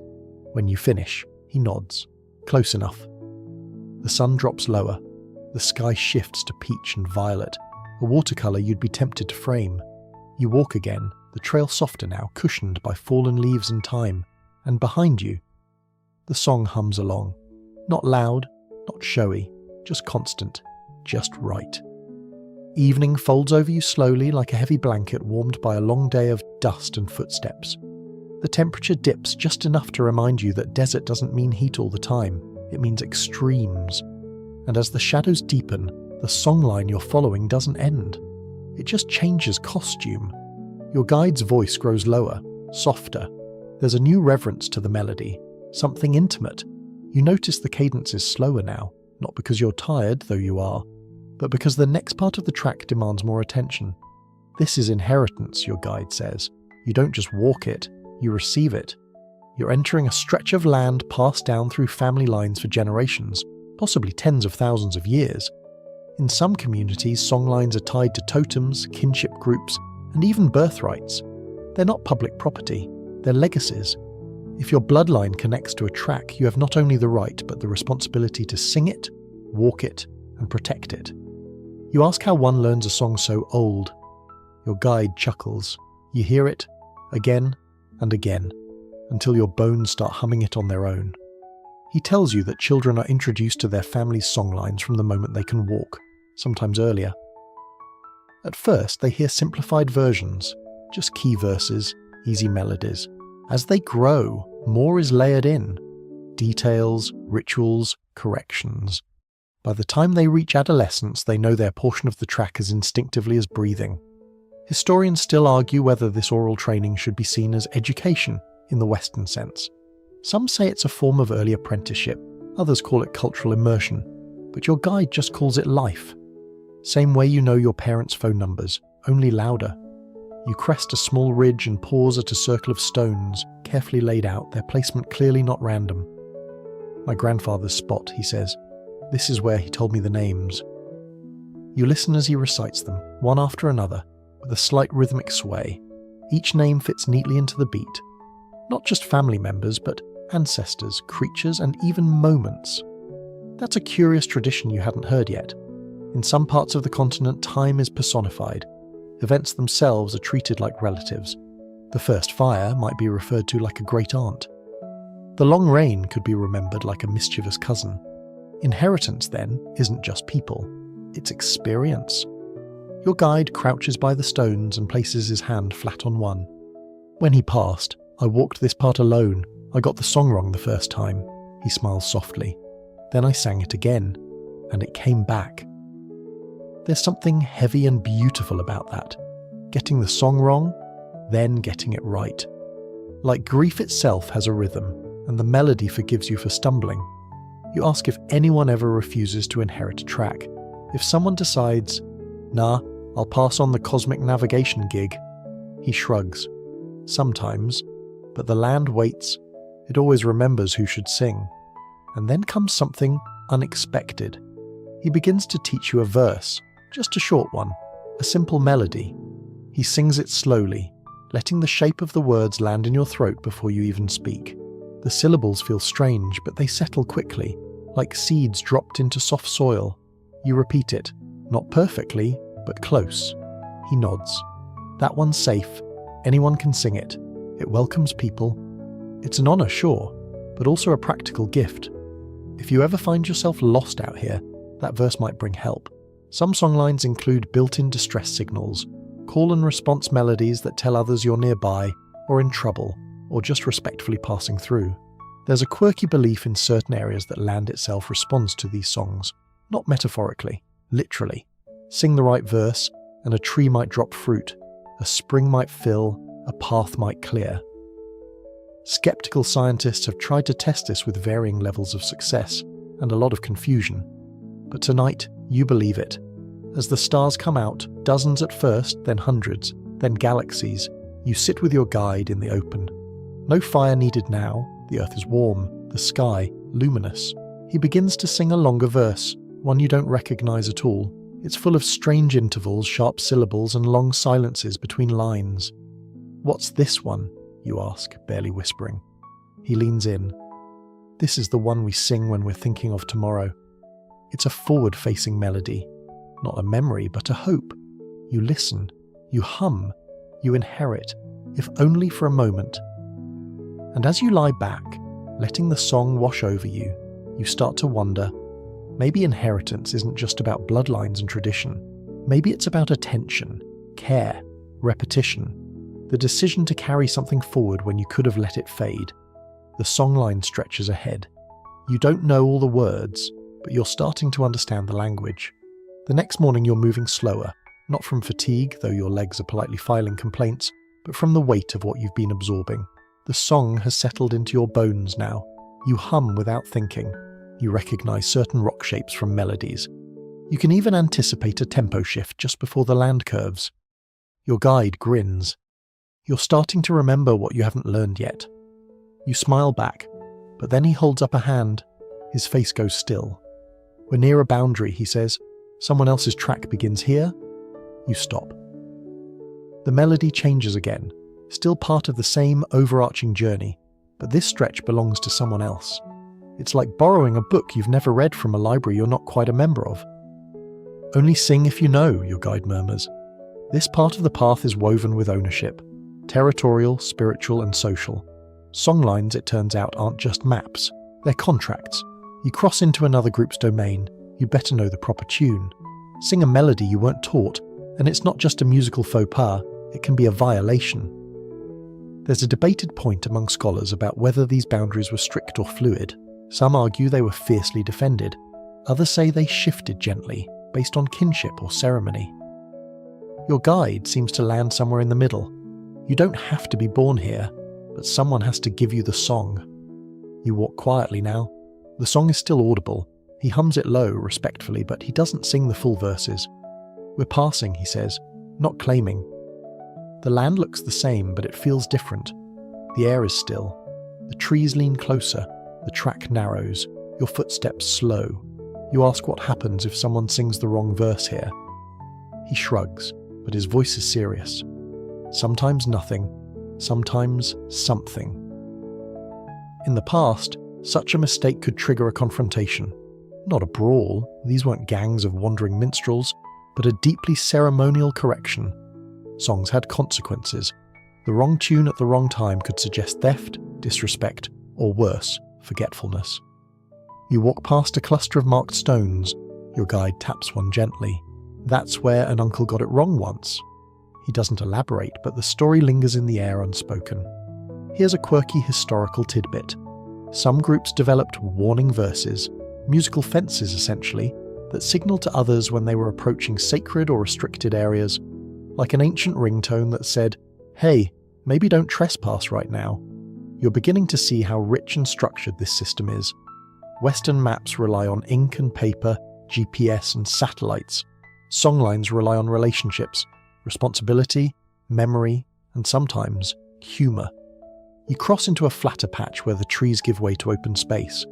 When you finish, he nods. Close enough. The sun drops lower. The sky shifts to peach and violet, a watercolour you'd be tempted to frame. You walk again, the trail softer now, cushioned by fallen leaves and time, and behind you, the song hums along. Not loud, not showy, just constant, just right. Evening folds over you slowly like a heavy blanket warmed by a long day of dust and footsteps. The temperature dips just enough to remind you that desert doesn't mean heat all the time, it means extremes. And as the shadows deepen, the songline you're following doesn't end. It just changes costume. Your guide's voice grows lower, softer. There's a new reverence to the melody, something intimate. You notice the cadence is slower now, not because you're tired, though you are, but because the next part of the track demands more attention. This is inheritance, your guide says. You don't just walk it, you receive it. You're entering a stretch of land passed down through family lines for generations, possibly tens of thousands of years. In some communities, songlines are tied to totems, kinship groups, and even birthrights. They're not public property, they're legacies. If your bloodline connects to a track, you have not only the right, but the responsibility to sing it, walk it, and protect it. You ask how one learns a song so old. Your guide chuckles. You hear it, again and again, until your bones start humming it on their own. He tells you that children are introduced to their family's songlines from the moment they can walk, sometimes earlier. At first, they hear simplified versions, just key verses, easy melodies. As they grow, more is layered in. Details, rituals, corrections. By the time they reach adolescence, they know their portion of the track as instinctively as breathing. Historians still argue whether this oral training should be seen as education in the Western sense. Some say it's a form of early apprenticeship, others call it cultural immersion, but your guide just calls it life. Same way you know your parents' phone numbers, only louder. You crest a small ridge and pause at a circle of stones, carefully laid out, their placement clearly not random. My grandfather's spot, he says. This is where he told me the names. You listen as he recites them, one after another, with a slight rhythmic sway. Each name fits neatly into the beat. Not just family members, but ancestors, creatures, and even moments. That's a curious tradition you hadn't heard yet. In some parts of the continent, time is personified. Events themselves are treated like relatives. The first fire might be referred to like a great aunt. The long rain could be remembered like a mischievous cousin. Inheritance, then, isn't just people, it's experience. Your guide crouches by the stones and places his hand flat on one. When he passed, "I walked this part alone. I got the song wrong the first time," he smiles softly. "Then I sang it again, and it came back." There's something heavy and beautiful about that. Getting the song wrong, then getting it right. Like grief itself has a rhythm, and the melody forgives you for stumbling. You ask if anyone ever refuses to inherit a track. If someone decides, "Nah, I'll pass on the cosmic navigation gig," he shrugs. Sometimes, but the land waits. It always remembers who should sing. And then comes something unexpected. He begins to teach you a verse, just a short one, a simple melody. He sings it slowly, letting the shape of the words land in your throat before you even speak. The syllables feel strange, but they settle quickly, like seeds dropped into soft soil. You repeat it, not perfectly, but close. He nods. That one's safe. Anyone can sing it. It welcomes people. It's an honor, sure, but also a practical gift. If you ever find yourself lost out here, that verse might bring help. Some songlines include built-in distress signals, call and response melodies that tell others you're nearby, or in trouble, or just respectfully passing through. There's a quirky belief in certain areas that land itself responds to these songs, not metaphorically, literally. Sing the right verse, and a tree might drop fruit, a spring might fill, a path might clear. Skeptical scientists have tried to test this with varying levels of success and a lot of confusion. But tonight, you believe it. As the stars come out, dozens at first, then hundreds, then galaxies, you sit with your guide in the open. No fire needed now, the earth is warm, the sky luminous. He begins to sing a longer verse, one you don't recognize at all. It's full of strange intervals, sharp syllables, and long silences between lines. "What's this one?" you ask, barely whispering. He leans in. "This is the one we sing when we're thinking of tomorrow." It's a forward-facing melody, not a memory, but a hope. You listen, you hum, you inherit, if only for a moment. And as you lie back, letting the song wash over you, you start to wonder, maybe inheritance isn't just about bloodlines and tradition. Maybe it's about attention, care, repetition, the decision to carry something forward when you could have let it fade. The songline stretches ahead. You don't know all the words, but you're starting to understand the language. The next morning you're moving slower, not from fatigue, though your legs are politely filing complaints, but from the weight of what you've been absorbing. The song has settled into your bones now. You hum without thinking. You recognize certain rock shapes from melodies. You can even anticipate a tempo shift just before the land curves. Your guide grins. You're starting to remember what you haven't learned yet. You smile back, but then he holds up a hand. His face goes still. "We're near a boundary," he says. "Someone else's track begins here." You stop. The melody changes again, still part of the same overarching journey, but this stretch belongs to someone else. It's like borrowing a book you've never read from a library you're not quite a member of. "Only sing if you know," your guide murmurs. This part of the path is woven with ownership, territorial, spiritual, and social. Songlines, it turns out, aren't just maps, they're contracts. You cross into another group's domain, you better know the proper tune. Sing a melody you weren't taught, and it's not just a musical faux pas, it can be a violation. There's a debated point among scholars about whether these boundaries were strict or fluid. Some argue they were fiercely defended. Others say they shifted gently, based on kinship or ceremony. Your guide seems to land somewhere in the middle. You don't have to be born here, but someone has to give you the song. You walk quietly now. The song is still audible. He hums it low, respectfully, but he doesn't sing the full verses. "We're passing," he says, not claiming. The land looks the same, but it feels different. The air is still. The trees lean closer. The track narrows. Your footsteps slow. You ask what happens if someone sings the wrong verse here. He shrugs, but his voice is serious. Sometimes nothing. Sometimes something. In the past, such a mistake could trigger a confrontation. Not a brawl, these weren't gangs of wandering minstrels, but a deeply ceremonial correction. Songs had consequences. The wrong tune at the wrong time could suggest theft, disrespect, or worse, forgetfulness. You walk past a cluster of marked stones. Your guide taps one gently. That's where an uncle got it wrong once. He doesn't elaborate, but the story lingers in the air unspoken. Here's a quirky historical tidbit. Some groups developed warning verses, musical fences essentially, that signaled to others when they were approaching sacred or restricted areas, like an ancient ringtone that said, "Hey, maybe don't trespass right now." You're beginning to see how rich and structured this system is. Western maps rely on ink and paper, GPS and satellites. Songlines rely on relationships, responsibility, memory, and sometimes humour. You cross into a flatter patch where the trees give way to open space.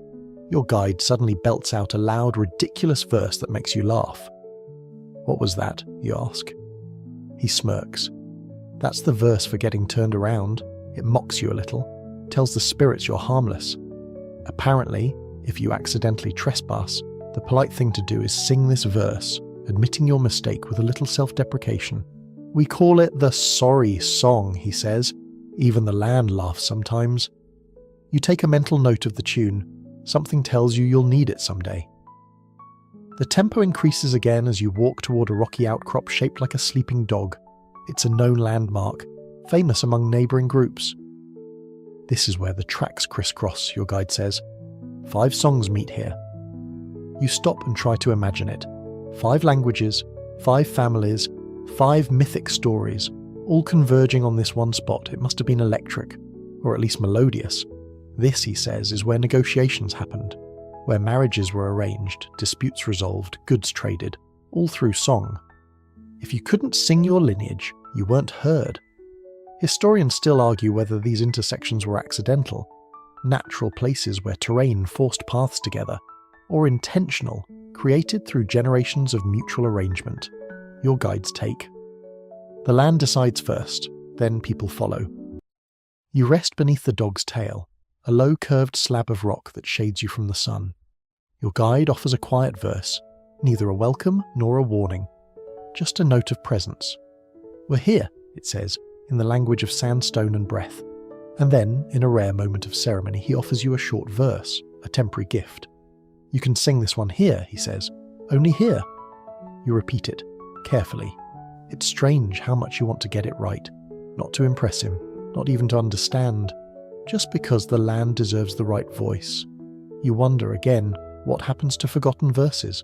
Your guide suddenly belts out a loud, ridiculous verse that makes you laugh. "What was that?" you ask. He smirks. "That's the verse for getting turned around. It mocks you a little, tells the spirits you're harmless. Apparently, if you accidentally trespass, the polite thing to do is sing this verse, admitting your mistake with a little self-deprecation. We call it the sorry song," he says. Even the land laughs sometimes. You take a mental note of the tune. Something tells you you'll need it someday. The tempo increases again as you walk toward a rocky outcrop shaped like a sleeping dog. It's a known landmark, famous among neighbouring groups. "This is where the tracks crisscross," your guide says. 5 songs meet here. You stop and try to imagine it. 5 languages, 5 families, 5 mythic stories, all converging on this one spot. It must have been electric, or at least melodious. This, he says, is where negotiations happened, where marriages were arranged, disputes resolved, goods traded, all through song. If you couldn't sing your lineage, you weren't heard. Historians still argue whether these intersections were accidental, natural places where terrain forced paths together, or intentional, created through generations of mutual arrangement. Your guide's take. The land decides first, then people follow. You rest beneath the dog's tail, a low curved slab of rock that shades you from the sun. Your guide offers a quiet verse, neither a welcome nor a warning, just a note of presence. "We're here," it says, in the language of sandstone and breath. And then, in a rare moment of ceremony, he offers you a short verse, a temporary gift. "You can sing this one here," he says, "only here." You repeat it, carefully. It's strange how much you want to get it right, not to impress him, not even to understand, just because the land deserves the right voice. You wonder again, what happens to forgotten verses?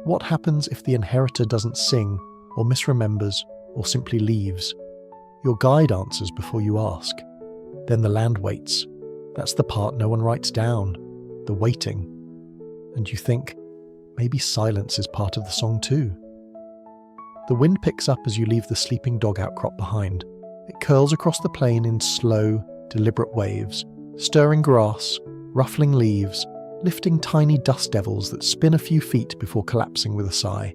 What happens if the inheritor doesn't sing, or misremembers, or simply leaves? Your guide answers before you ask. Then the land waits. That's the part no one writes down, the waiting. And you think, maybe silence is part of the song too. The wind picks up as you leave the sleeping dog outcrop behind. It curls across the plain in slow, deliberate waves, stirring grass, ruffling leaves, lifting tiny dust devils that spin a few feet before collapsing with a sigh.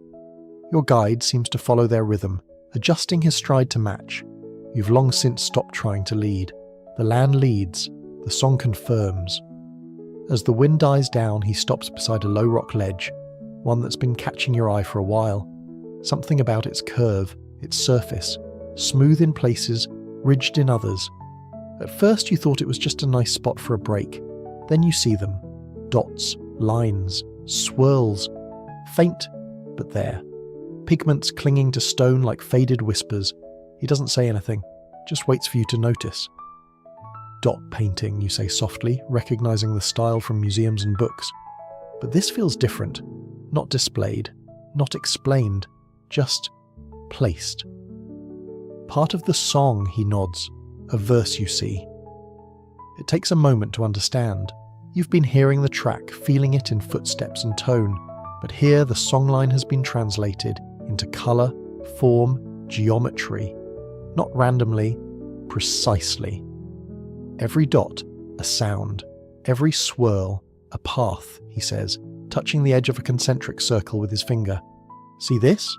Your guide seems to follow their rhythm, adjusting his stride to match. You've long since stopped trying to lead. The land leads, the song confirms. As the wind dies down, he stops beside a low rock ledge, one that's been catching your eye for a while. Something about its curve, its surface, smooth in places, ridged in others. At first you thought it was just a nice spot for a break. Then you see them. Dots, lines, swirls. Faint, but there. Pigments clinging to stone like faded whispers. He doesn't say anything, just waits for you to notice. Dot painting, you say softly, recognizing the style from museums and books. But this feels different. Not displayed, not explained. Just placed. Part of the song, he nods, a verse you see. It takes a moment to understand. You've been hearing the track, feeling it in footsteps and tone, but here the songline has been translated into colour, form, geometry. Not randomly, precisely. Every dot, a sound. Every swirl, a path, he says, touching the edge of a concentric circle with his finger. See this?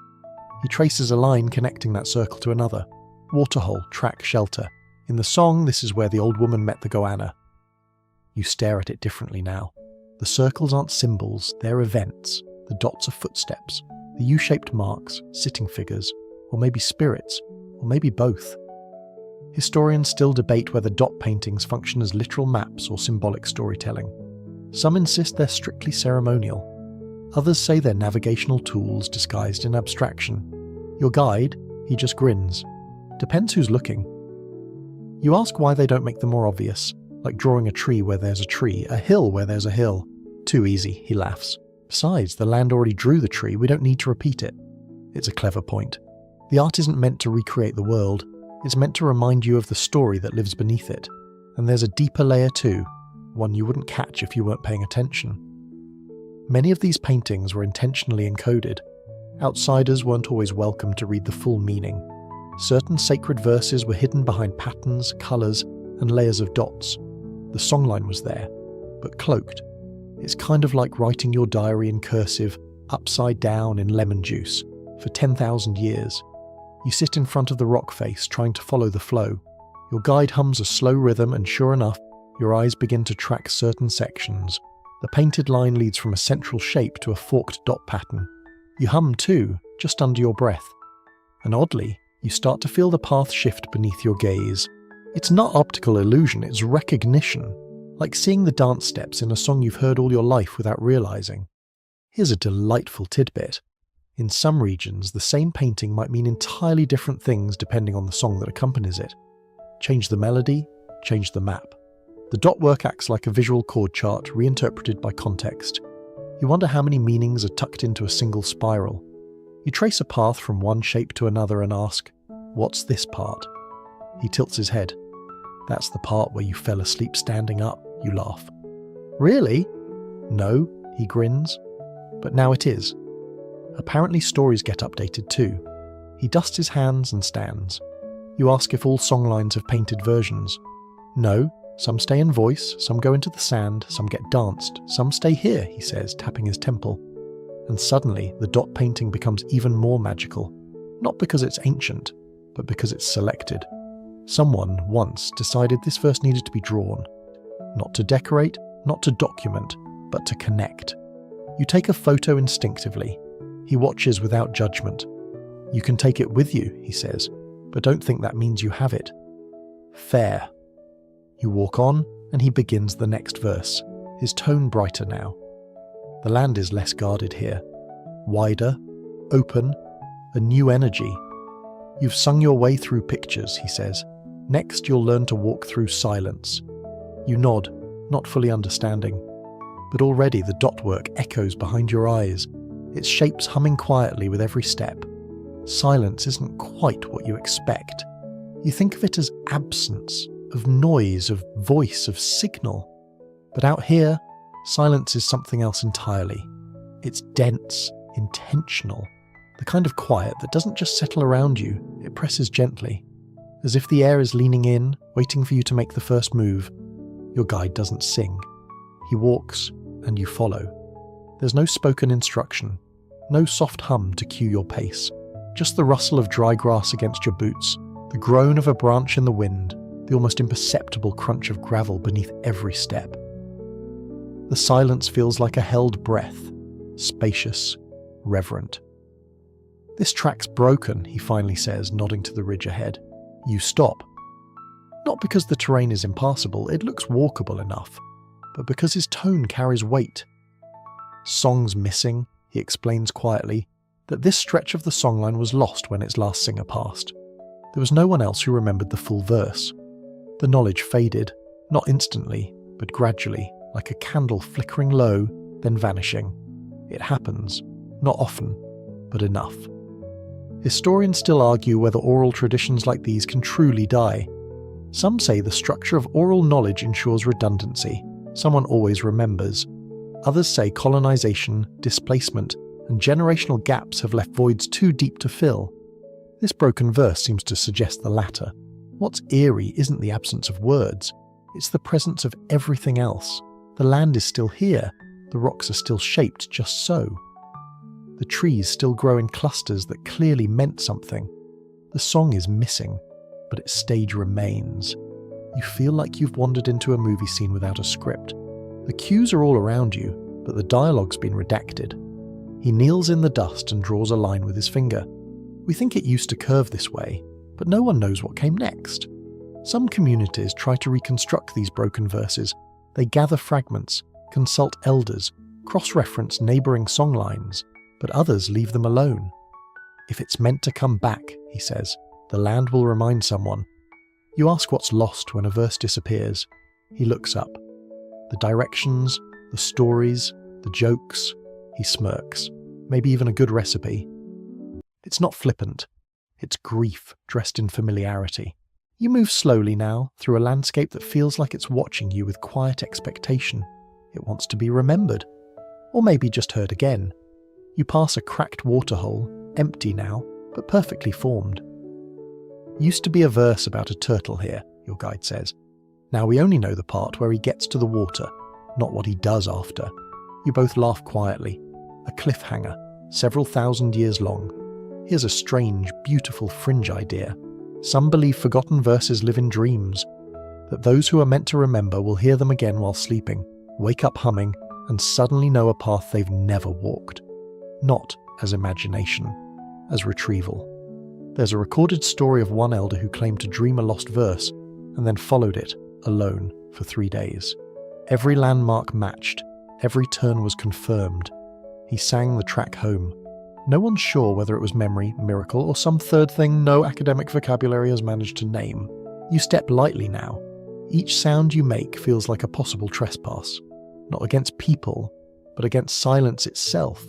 He traces a line connecting that circle to another. Waterhole, track, shelter. In the song, this is where the old woman met the goanna. You stare at it differently now. The circles aren't symbols, they're events. The dots are footsteps. The U-shaped marks, sitting figures. Or maybe spirits. Or maybe both. Historians still debate whether dot paintings function as literal maps or symbolic storytelling. Some insist they're strictly ceremonial. Others say they're navigational tools disguised in abstraction. Your guide, he just grins. Depends who's looking. You ask why they don't make them more obvious, like drawing a tree where there's a tree, a hill where there's a hill. Too easy, he laughs. Besides, the land already drew the tree, we don't need to repeat it. It's a clever point. The art isn't meant to recreate the world, it's meant to remind you of the story that lives beneath it. And there's a deeper layer too, one you wouldn't catch if you weren't paying attention. Many of these paintings were intentionally encoded. Outsiders weren't always welcome to read the full meaning. Certain sacred verses were hidden behind patterns, colours, and layers of dots. The songline was there, but cloaked. It's kind of like writing your diary in cursive, upside down in lemon juice, for 10,000 years. You sit in front of the rock face, trying to follow the flow. Your guide hums a slow rhythm, and sure enough, your eyes begin to track certain sections. The painted line leads from a central shape to a forked dot pattern. You hum too, just under your breath. And oddly, you start to feel the path shift beneath your gaze. It's not optical illusion, it's recognition, like seeing the dance steps in a song you've heard all your life without realizing. Here's a delightful tidbit. In some regions, the same painting might mean entirely different things depending on the song that accompanies it. Change the melody, change the map. The dot work acts like a visual chord chart reinterpreted by context. You wonder how many meanings are tucked into a single spiral. You trace a path from one shape to another and ask, "What's this part?" He tilts his head. "That's the part where you fell asleep standing up," you laugh. "Really?" "No," he grins. "But now it is." Apparently stories get updated too. He dusts his hands and stands. You ask if all songlines have painted versions. "No, some stay in voice, some go into the sand, some get danced, some stay here," he says, tapping his temple. And suddenly, the dot painting becomes even more magical. Not because it's ancient, but because it's selected. Someone, once, decided this verse needed to be drawn. Not to decorate, not to document, but to connect. You take a photo instinctively. He watches without judgment. "You can take it with you," he says, "but don't think that means you have it." Fair. You walk on, and he begins the next verse, his tone brighter now. The land is less guarded here. Wider, open, a new energy. "You've sung your way through pictures," he says. "Next you'll learn to walk through silence." You nod, not fully understanding. But already the dot work echoes behind your eyes, its shapes humming quietly with every step. Silence isn't quite what you expect. You think of it as absence, of noise, of voice, of signal. But out here, silence is something else entirely. It's dense, intentional, the kind of quiet that doesn't just settle around you, it presses gently. As if the air is leaning in, waiting for you to make the first move. Your guide doesn't sing. He walks, and you follow. There's no spoken instruction, no soft hum to cue your pace. Just the rustle of dry grass against your boots, the groan of a branch in the wind, the almost imperceptible crunch of gravel beneath every step. The silence feels like a held breath, spacious, reverent. "This track's broken," he finally says, nodding to the ridge ahead. You stop. Not because the terrain is impassable, it looks walkable enough, but because his tone carries weight. "Song's missing," he explains quietly, that this stretch of the songline was lost when its last singer passed. There was no one else who remembered the full verse. The knowledge faded, not instantly, but gradually, like a candle flickering low, then vanishing. It happens, not often, but enough. Historians still argue whether oral traditions like these can truly die. Some say the structure of oral knowledge ensures redundancy, someone always remembers. Others say colonization, displacement, and generational gaps have left voids too deep to fill. This broken verse seems to suggest the latter. What's eerie isn't the absence of words, it's the presence of everything else. The land is still here, the rocks are still shaped just so. The trees still grow in clusters that clearly meant something. The song is missing, but its stage remains. You feel like you've wandered into a movie scene without a script. The cues are all around you, but the dialogue's been redacted. He kneels in the dust and draws a line with his finger. We think it used to curve this way, but no one knows what came next. Some communities try to reconstruct these broken verses. They gather fragments, consult elders, cross-reference neighbouring songlines, but others leave them alone. If it's meant to come back, he says, the land will remind someone. You ask what's lost when a verse disappears. He looks up. The directions, the stories, the jokes. He smirks. Maybe even a good recipe. It's not flippant. It's grief dressed in familiarity. You move slowly now through a landscape that feels like it's watching you with quiet expectation. It wants to be remembered. Or maybe just heard again. You pass a cracked waterhole, empty now, but perfectly formed. Used to be a verse about a turtle here, your guide says. Now we only know the part where he gets to the water, not what he does after. You both laugh quietly. A cliffhanger, several thousand years long. Here's a strange, beautiful fringe idea. Some believe forgotten verses live in dreams, that those who are meant to remember will hear them again while sleeping, wake up humming, and suddenly know a path they've never walked. Not as imagination, as retrieval. There's a recorded story of one elder who claimed to dream a lost verse, and then followed it, alone, for 3 days. Every landmark matched, every turn was confirmed. He sang the track home. No one's sure whether it was memory, miracle, or some third thing no academic vocabulary has managed to name. You step lightly now. Each sound you make feels like a possible trespass. Not against people, but against silence itself.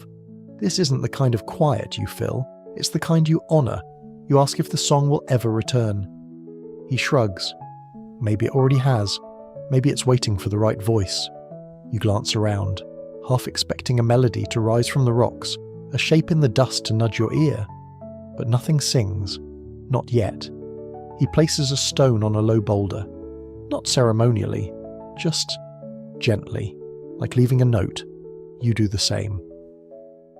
This isn't the kind of quiet you fill, it's the kind you honour. You ask if the song will ever return. He shrugs. Maybe it already has. Maybe it's waiting for the right voice. You glance around, half expecting a melody to rise from the rocks, a shape in the dust to nudge your ear. But nothing sings. Not yet. He places a stone on a low boulder. Not ceremonially, just gently, like leaving a note. You do the same.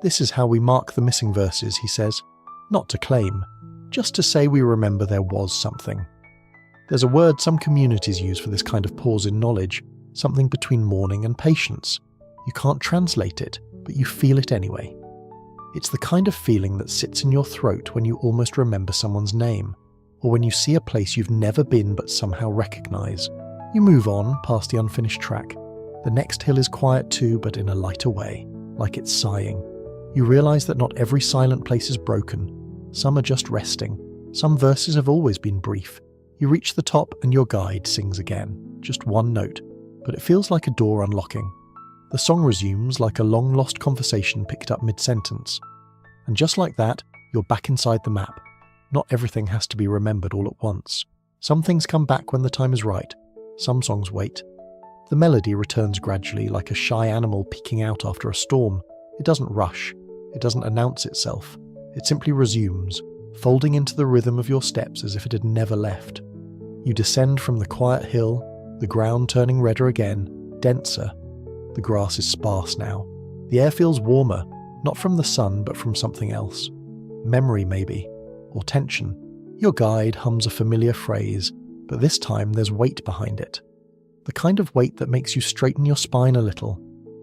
This is how we mark the missing verses, he says. Not to claim, just to say we remember there was something. There's a word some communities use for this kind of pause in knowledge, something between mourning and patience. You can't translate it, but you feel it anyway. It's the kind of feeling that sits in your throat when you almost remember someone's name, or when you see a place you've never been but somehow recognise. You move on past the unfinished track. The next hill is quiet too, but in a lighter way, like it's sighing. You realise that not every silent place is broken. Some are just resting. Some verses have always been brief. You reach the top and your guide sings again, just one note, but it feels like a door unlocking. The song resumes like a long-lost conversation picked up mid-sentence. And just like that, you're back inside the map. Not everything has to be remembered all at once. Some things come back when the time is right. Some songs wait. The melody returns gradually like a shy animal peeking out after a storm. It doesn't rush. It doesn't announce itself. It simply resumes, folding into the rhythm of your steps as if it had never left. You descend from the quiet hill, the ground turning redder again, denser. The grass is sparse now. The air feels warmer, not from the sun but from something else. Memory maybe, or tension. Your guide hums a familiar phrase, but this time there's weight behind it. The kind of weight that makes you straighten your spine a little,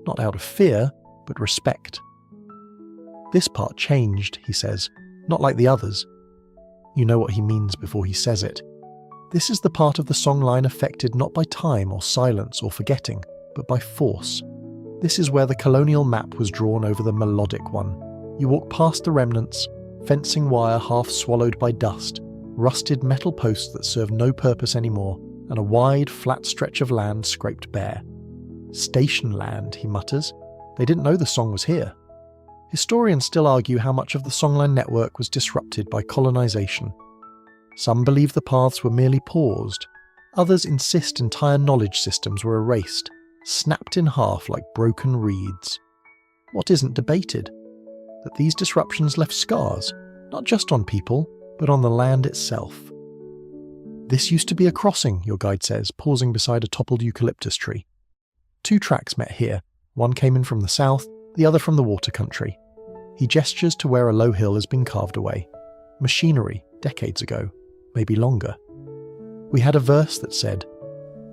not out of fear, but respect. This part changed, he says, not like the others. You know what he means before he says it. This is the part of the songline affected not by time or silence or forgetting, but by force. This is where the colonial map was drawn over the melodic one. You walk past the remnants, fencing wire half swallowed by dust, rusted metal posts that serve no purpose anymore, and a wide, flat stretch of land scraped bare. Station land, he mutters. They didn't know the song was here. Historians still argue how much of the songline network was disrupted by colonisation. Some believe the paths were merely paused. Others insist entire knowledge systems were erased, snapped in half like broken reeds. What isn't debated? That these disruptions left scars, not just on people, but on the land itself. This used to be a crossing, your guide says, pausing beside a toppled eucalyptus tree. 2 tracks met here. One came in from the south, the other from the water country. He gestures to where a low hill has been carved away. Machinery, decades ago, maybe longer. We had a verse that said,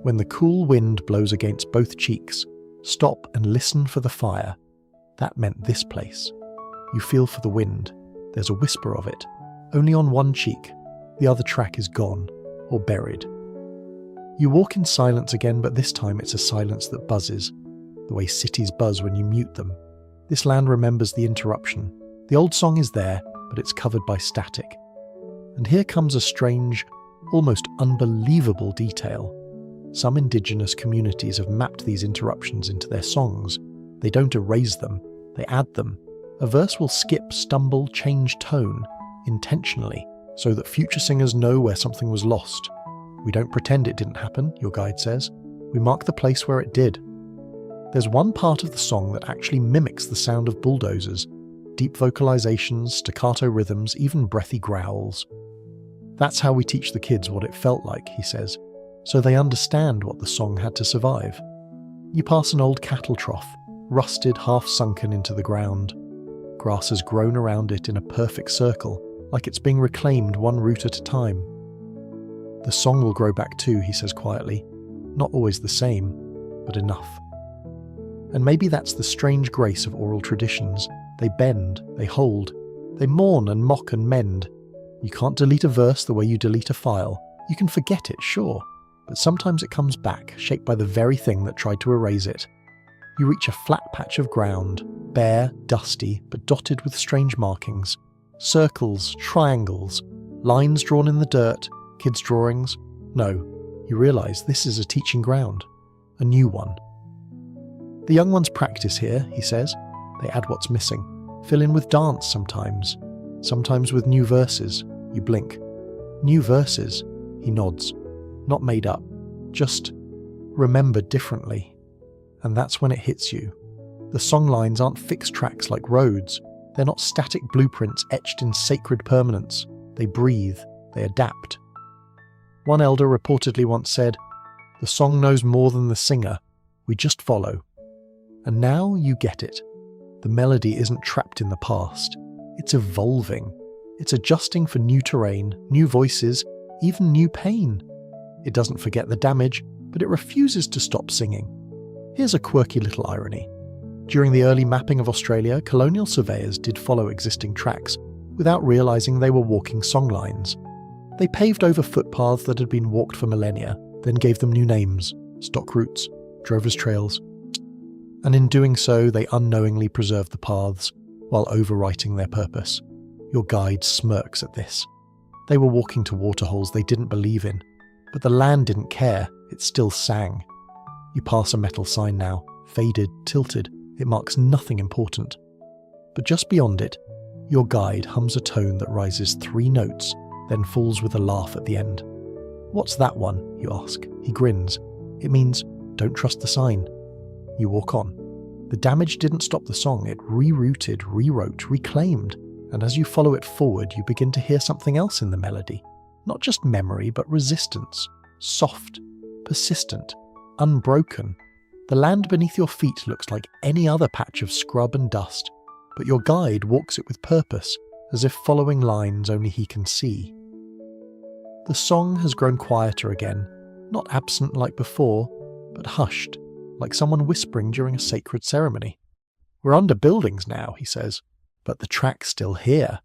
"When the cool wind blows against both cheeks, stop and listen for the fire." That meant this place. You feel for the wind. There's a whisper of it, only on one cheek. The other track is gone, or buried. You walk in silence again, but this time it's a silence that buzzes, the way cities buzz when you mute them. This land remembers the interruption. The old song is there, but it's covered by static. And here comes a strange, almost unbelievable detail. Some Indigenous communities have mapped these interruptions into their songs. They don't erase them, they add them. A verse will skip, stumble, change tone, intentionally, so that future singers know where something was lost. We don't pretend it didn't happen, your guide says. We mark the place where it did. There's one part of the song that actually mimics the sound of bulldozers. Deep vocalizations, staccato rhythms, even breathy growls. That's how we teach the kids what it felt like, he says, so they understand what the song had to survive. You pass an old cattle trough, rusted, half sunken into the ground. Grass has grown around it in a perfect circle, like it's being reclaimed one root at a time. The song will grow back too, he says quietly. Not always the same, but enough. And maybe that's the strange grace of oral traditions. They bend, they hold, they mourn and mock and mend. You can't delete a verse the way you delete a file. You can forget it, sure, but sometimes it comes back, shaped by the very thing that tried to erase it. You reach a flat patch of ground, bare, dusty, but dotted with strange markings. Circles, triangles, lines drawn in the dirt, kids' drawings. No, you realise this is a teaching ground. A new one. The young ones practice here, he says. They add what's missing. Fill in with dance sometimes. Sometimes with new verses. You blink. New verses, he nods. Not made up. Just remembered differently. And that's when it hits you. The songlines aren't fixed tracks like roads. They're not static blueprints etched in sacred permanence. They breathe. They adapt. One elder reportedly once said, "The song knows more than the singer. We just follow." And now you get it. The melody isn't trapped in the past. It's evolving. It's adjusting for new terrain, new voices, even new pain. It doesn't forget the damage, but it refuses to stop singing. Here's a quirky little irony. During the early mapping of Australia, colonial surveyors did follow existing tracks without realising they were walking songlines. They paved over footpaths that had been walked for millennia, then gave them new names, stock routes, drovers' trails. And in doing so, they unknowingly preserved the paths, while overwriting their purpose. Your guide smirks at this. They were walking to waterholes they didn't believe in, but the land didn't care, it still sang. You pass a metal sign now, faded, tilted, it marks nothing important. But just beyond it, your guide hums a tone that rises 3 notes, then falls with a laugh at the end. "What's that one?" you ask. He grins. It means, "Don't trust the sign." You walk on. The damage didn't stop the song, it rerouted, rewrote, reclaimed, and as you follow it forward, you begin to hear something else in the melody. Not just memory, but resistance. Soft, persistent, unbroken. The land beneath your feet looks like any other patch of scrub and dust, but your guide walks it with purpose, as if following lines only he can see. The song has grown quieter again, not absent like before, but hushed, like someone whispering during a sacred ceremony. "We're under buildings now," he says, "but the track's still here."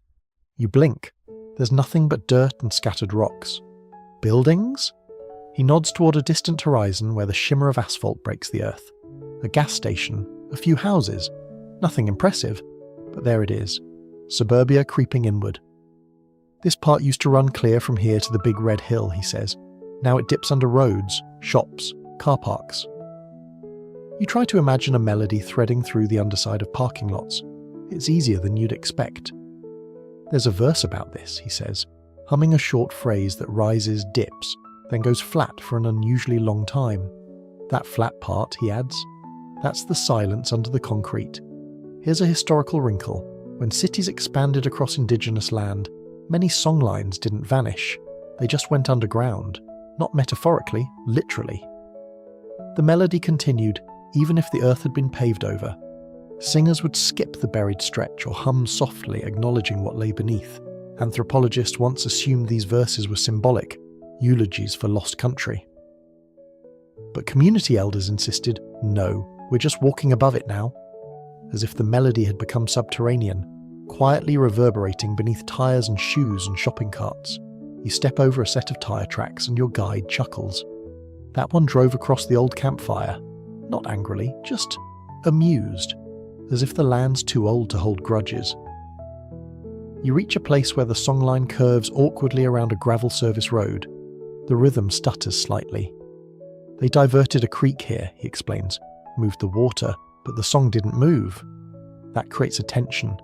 You blink. There's nothing but dirt and scattered rocks. Buildings? He nods toward a distant horizon where the shimmer of asphalt breaks the earth. A gas station, a few houses. Nothing impressive, but there it is. Suburbia creeping inward. "This part used to run clear from here to the big red hill," he says. "Now it dips under roads, shops, car parks." You try to imagine a melody threading through the underside of parking lots. It's easier than you'd expect. "There's a verse about this," he says, humming a short phrase that rises, dips, then goes flat for an unusually long time. "That flat part," he adds, "that's the silence under the concrete." Here's a historical wrinkle. When cities expanded across Indigenous land, many songlines didn't vanish. They just went underground. Not metaphorically, literally. The melody continued, even if the earth had been paved over. Singers would skip the buried stretch or hum softly, acknowledging what lay beneath. Anthropologists once assumed these verses were symbolic, eulogies for lost country. But community elders insisted, no, we're just walking above it now. As if the melody had become subterranean, quietly reverberating beneath tyres and shoes and shopping carts. You step over a set of tyre tracks and your guide chuckles. That one drove across the old campfire, not angrily, just amused, as if the land's too old to hold grudges. You reach a place where the songline curves awkwardly around a gravel service road. The rhythm stutters slightly. They diverted a creek here, he explains, moved the water, but the song didn't move. That creates a tension.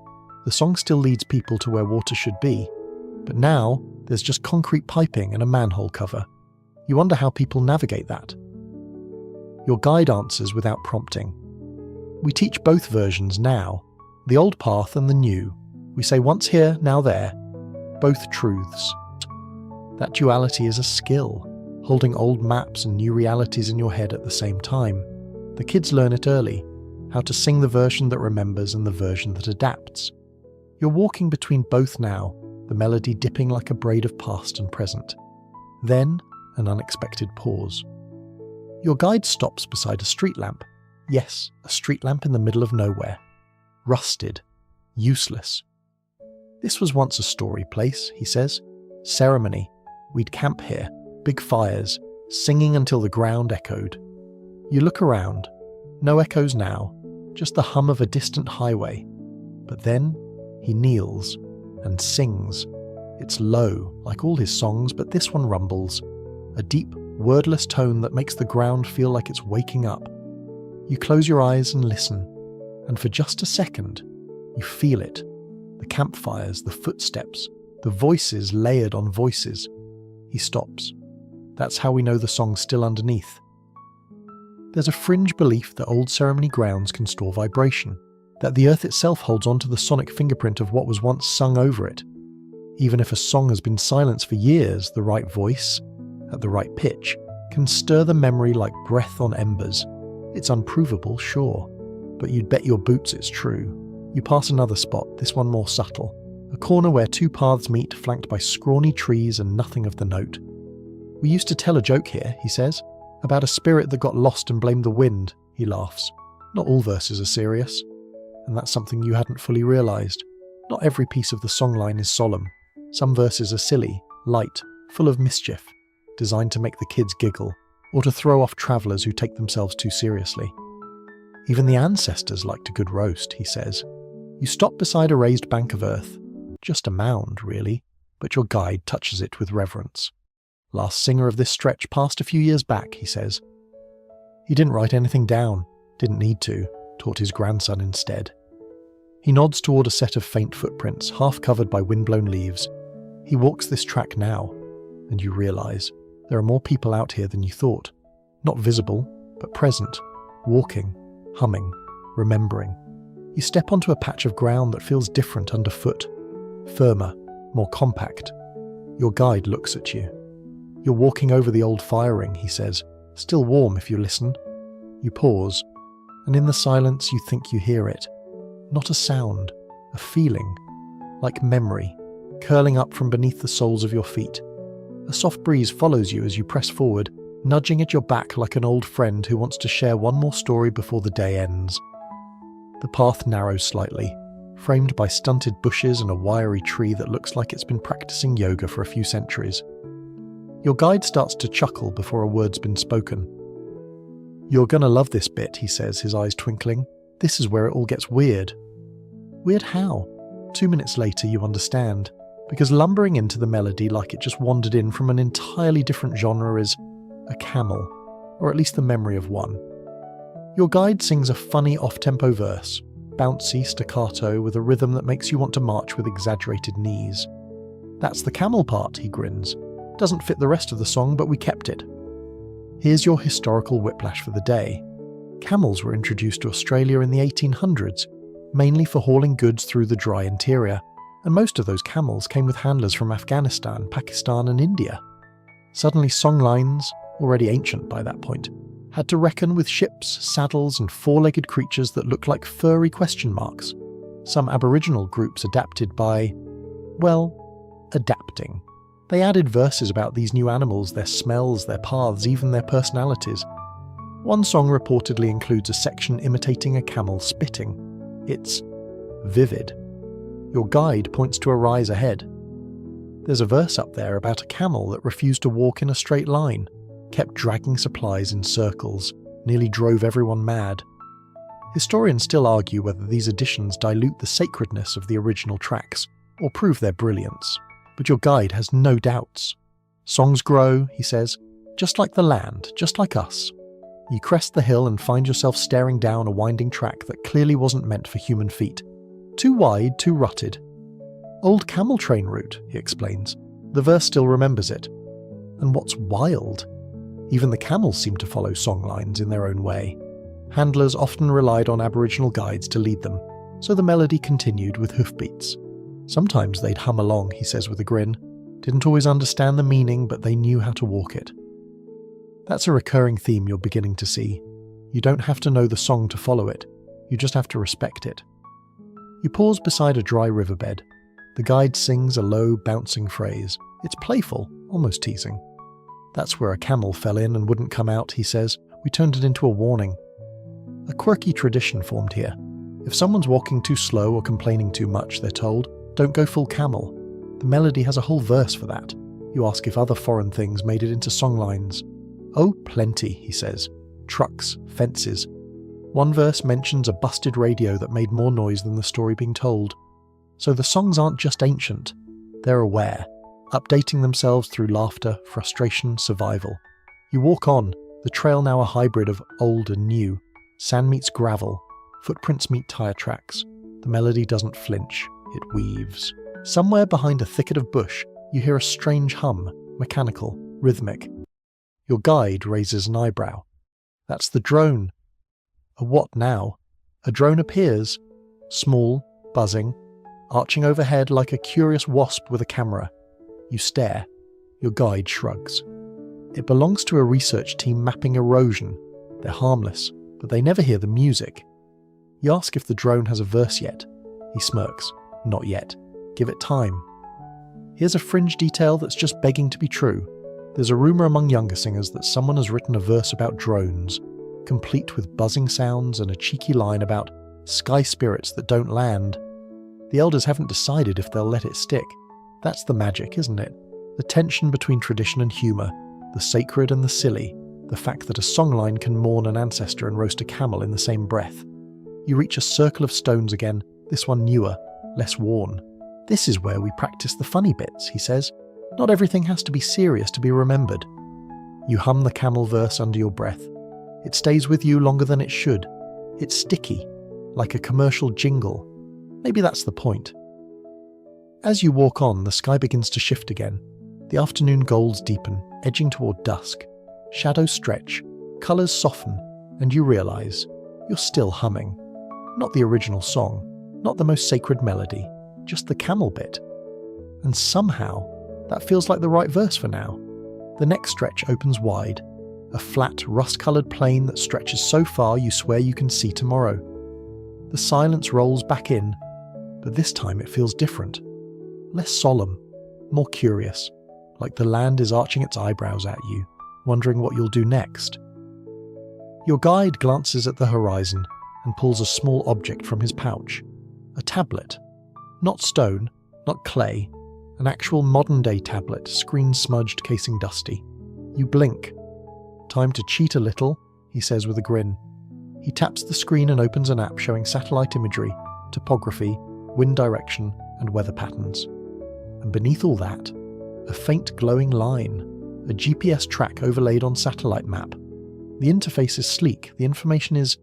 The song still leads people to where water should be, but now there's just concrete piping and a manhole cover. You wonder how people navigate that. Your guide answers without prompting. We teach both versions now, the old path and the new. We say once here, now there, both truths. That duality is a skill, holding old maps and new realities in your head at the same time. The kids learn it early, how to sing the version that remembers and the version that adapts. You're walking between both now, the melody dipping like a braid of past and present. Then, an unexpected pause. Your guide stops beside a street lamp. Yes, a street lamp in the middle of nowhere. Rusted. Useless. This was once a story place, he says. Ceremony. We'd camp here, big fires, singing until the ground echoed. You look around. No echoes now, just the hum of a distant highway. But then, he kneels and sings. It's low, like all his songs, but this one rumbles. A deep, wordless tone that makes the ground feel like it's waking up. You close your eyes and listen, and for just a second, you feel it. The campfires, the footsteps, the voices layered on voices. He stops. That's how we know the song's still underneath. There's a fringe belief that old ceremony grounds can store vibration, that the earth itself holds onto the sonic fingerprint of what was once sung over it. Even if a song has been silenced for years, the right voice, at the right pitch, can stir the memory like breath on embers. It's unprovable, sure, but you'd bet your boots it's true. You pass another spot, this one more subtle. A corner where two paths meet, flanked by scrawny trees and nothing of the note. We used to tell a joke here, he says, about a spirit that got lost and blamed the wind, he laughs. Not all verses are serious, and that's something you hadn't fully realised. Not every piece of the songline is solemn. Some verses are silly, light, full of mischief, designed to make the kids giggle, or to throw off travellers who take themselves too seriously. Even the ancestors liked a good roast, he says. You stop beside a raised bank of earth. Just a mound, really, but your guide touches it with reverence. Last singer of this stretch passed a few years back, he says. He didn't write anything down, didn't need to, taught his grandson instead. He nods toward a set of faint footprints, half covered by windblown leaves. He walks this track now, and you realise there are more people out here than you thought. Not visible, but present, walking, humming, remembering. You step onto a patch of ground that feels different underfoot, firmer, more compact. Your guide looks at you. You're walking over the old fire ring, he says, still warm if you listen. You pause, and in the silence you think you hear it. Not a sound, a feeling, like memory, curling up from beneath the soles of your feet. A soft breeze follows you as you press forward, nudging at your back like an old friend who wants to share one more story before the day ends. The path narrows slightly, framed by stunted bushes and a wiry tree that looks like it's been practicing yoga for a few centuries. Your guide starts to chuckle before a word's been spoken. You're gonna love this bit, he says, his eyes twinkling. This is where it all gets weird. Weird how? 2 minutes later you understand, because lumbering into the melody like it just wandered in from an entirely different genre is a camel, or at least the memory of one. Your guide sings a funny off-tempo verse, bouncy staccato with a rhythm that makes you want to march with exaggerated knees. That's the camel part, he grins. Doesn't fit the rest of the song, but we kept it. Here's your historical whiplash for the day. Camels were introduced to Australia in the 1800s, mainly for hauling goods through the dry interior, and most of those camels came with handlers from Afghanistan, Pakistan and India. Suddenly songlines, already ancient by that point, had to reckon with ships, saddles and four-legged creatures that looked like furry question marks. Some Aboriginal groups adapted by, well, adapting. They added verses about these new animals, their smells, their paths, even their personalities. One song reportedly includes a section imitating a camel spitting. It's vivid. Your guide points to a rise ahead. There's a verse up there about a camel that refused to walk in a straight line. kept dragging supplies in circles, nearly drove everyone mad. Historians still argue whether these additions dilute the sacredness of the original tracks or prove their brilliance, but your guide has no doubts. Songs grow, he says, just like the land, just like us. You crest the hill and find yourself staring down a winding track that clearly wasn't meant for human feet. Too wide, too rutted. Old camel train route, he explains. The verse still remembers it. And what's wild? Even the camels seem to follow songlines in their own way. Handlers often relied on Aboriginal guides to lead them, so the melody continued with hoofbeats. Sometimes they'd hum along, he says with a grin. Didn't always understand the meaning, but they knew how to walk it. That's a recurring theme you're beginning to see. You don't have to know the song to follow it, you just have to respect it. You pause beside a dry riverbed. The guide sings a low, bouncing phrase. It's playful, almost teasing. That's where a camel fell in and wouldn't come out, he says. We turned it into a warning. A quirky tradition formed here. If someone's walking too slow or complaining too much, they're told, don't go full camel. The melody has a whole verse for that. You ask if other foreign things made it into songlines. Oh, plenty, he says. Trucks, fences. One verse mentions a busted radio that made more noise than the story being told. So the songs aren't just ancient. They're aware, updating themselves through laughter, frustration, survival. You walk on, the trail now a hybrid of old and new. Sand meets gravel, footprints meet tire tracks. The melody doesn't flinch, it weaves. Somewhere behind a thicket of bush, you hear a strange hum, mechanical, rhythmic. Your guide raises an eyebrow. That's the drone. A what now? A drone appears, small, buzzing, arching overhead like a curious wasp with a camera. You stare. Your guide shrugs. It belongs to a research team mapping erosion. They're harmless, but they never hear the music. You ask if the drone has a verse yet. He smirks. Not yet. Give it time. Here's a fringe detail that's just begging to be true. There's a rumour among younger singers that someone has written a verse about drones, complete with buzzing sounds and a cheeky line about sky spirits that don't land. The elders haven't decided if they'll let it stick. That's the magic, isn't it? The tension between tradition and humour, the sacred and the silly, the fact that a songline can mourn an ancestor and roast a camel in the same breath. You reach a circle of stones again, this one newer, less worn. This is where we practice the funny bits, he says. Not everything has to be serious to be remembered. You hum the camel verse under your breath. It stays with you longer than it should. It's sticky, like a commercial jingle. Maybe that's the point. As you walk on, the sky begins to shift again. The afternoon golds deepen, edging toward dusk. Shadows stretch, colours soften, and you realise you're still humming. Not the original song, not the most sacred melody, just the camel bit. And somehow, that feels like the right verse for now. The next stretch opens wide, a flat, rust-coloured plain that stretches so far you swear you can see tomorrow. The silence rolls back in, but this time it feels different. Less solemn, more curious, like the land is arching its eyebrows at you, wondering what you'll do next. Your guide glances at the horizon and pulls a small object from his pouch. A tablet. Not stone, not clay, an actual modern-day tablet, screen-smudged, casing dusty. You blink. Time to cheat a little, he says with a grin. He taps the screen and opens an app showing satellite imagery, topography, wind direction, and weather patterns. And beneath all that, a faint glowing line, a GPS track overlaid on satellite map. The interface is sleek, the information is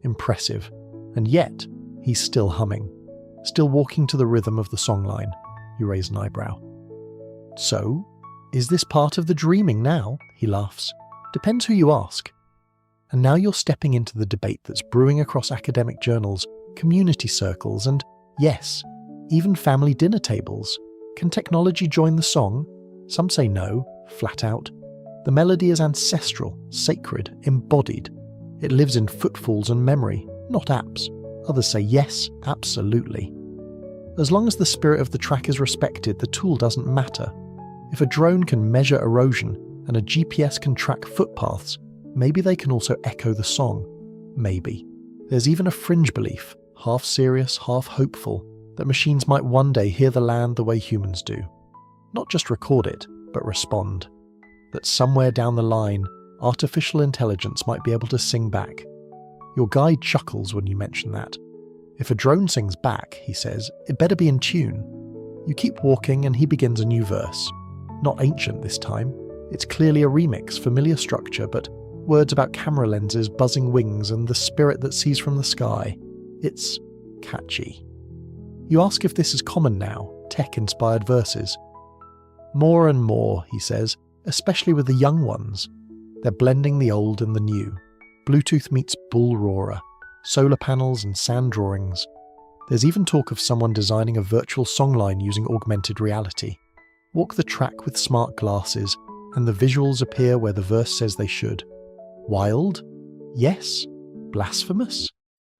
impressive, and yet he's still humming, still walking to the rhythm of the songline. You raise an eyebrow. So, is this part of the dreaming now? He laughs. Depends who you ask. And now you're stepping into the debate that's brewing across academic journals, community circles, and, yes, even family dinner tables. Can technology join the song? Some say no, flat out. The melody is ancestral, sacred, embodied. It lives in footfalls and memory, not apps. Others say yes, absolutely. As long as the spirit of the track is respected, the tool doesn't matter. If a drone can measure erosion and a GPS can track footpaths, maybe they can also echo the song. Maybe. There's even a fringe belief, half serious, half hopeful, that machines might one day hear the land the way humans do. Not just record it, but respond. that somewhere down the line, artificial intelligence might be able to sing back. Your guide chuckles when you mention that. If a drone sings back, he says, it better be in tune. You keep walking and he begins a new verse. Not ancient this time. It's clearly a remix, familiar structure, but words about camera lenses, buzzing wings, and the spirit that sees from the sky. It's catchy. You ask if this is common now, tech-inspired verses. More and more, he says, especially with the young ones. They're blending the old and the new. Bluetooth meets bull roarer, solar panels and sand drawings. There's even talk of someone designing a virtual songline using augmented reality. Walk the track with smart glasses, and the visuals appear where the verse says they should. Wild? Yes. Blasphemous?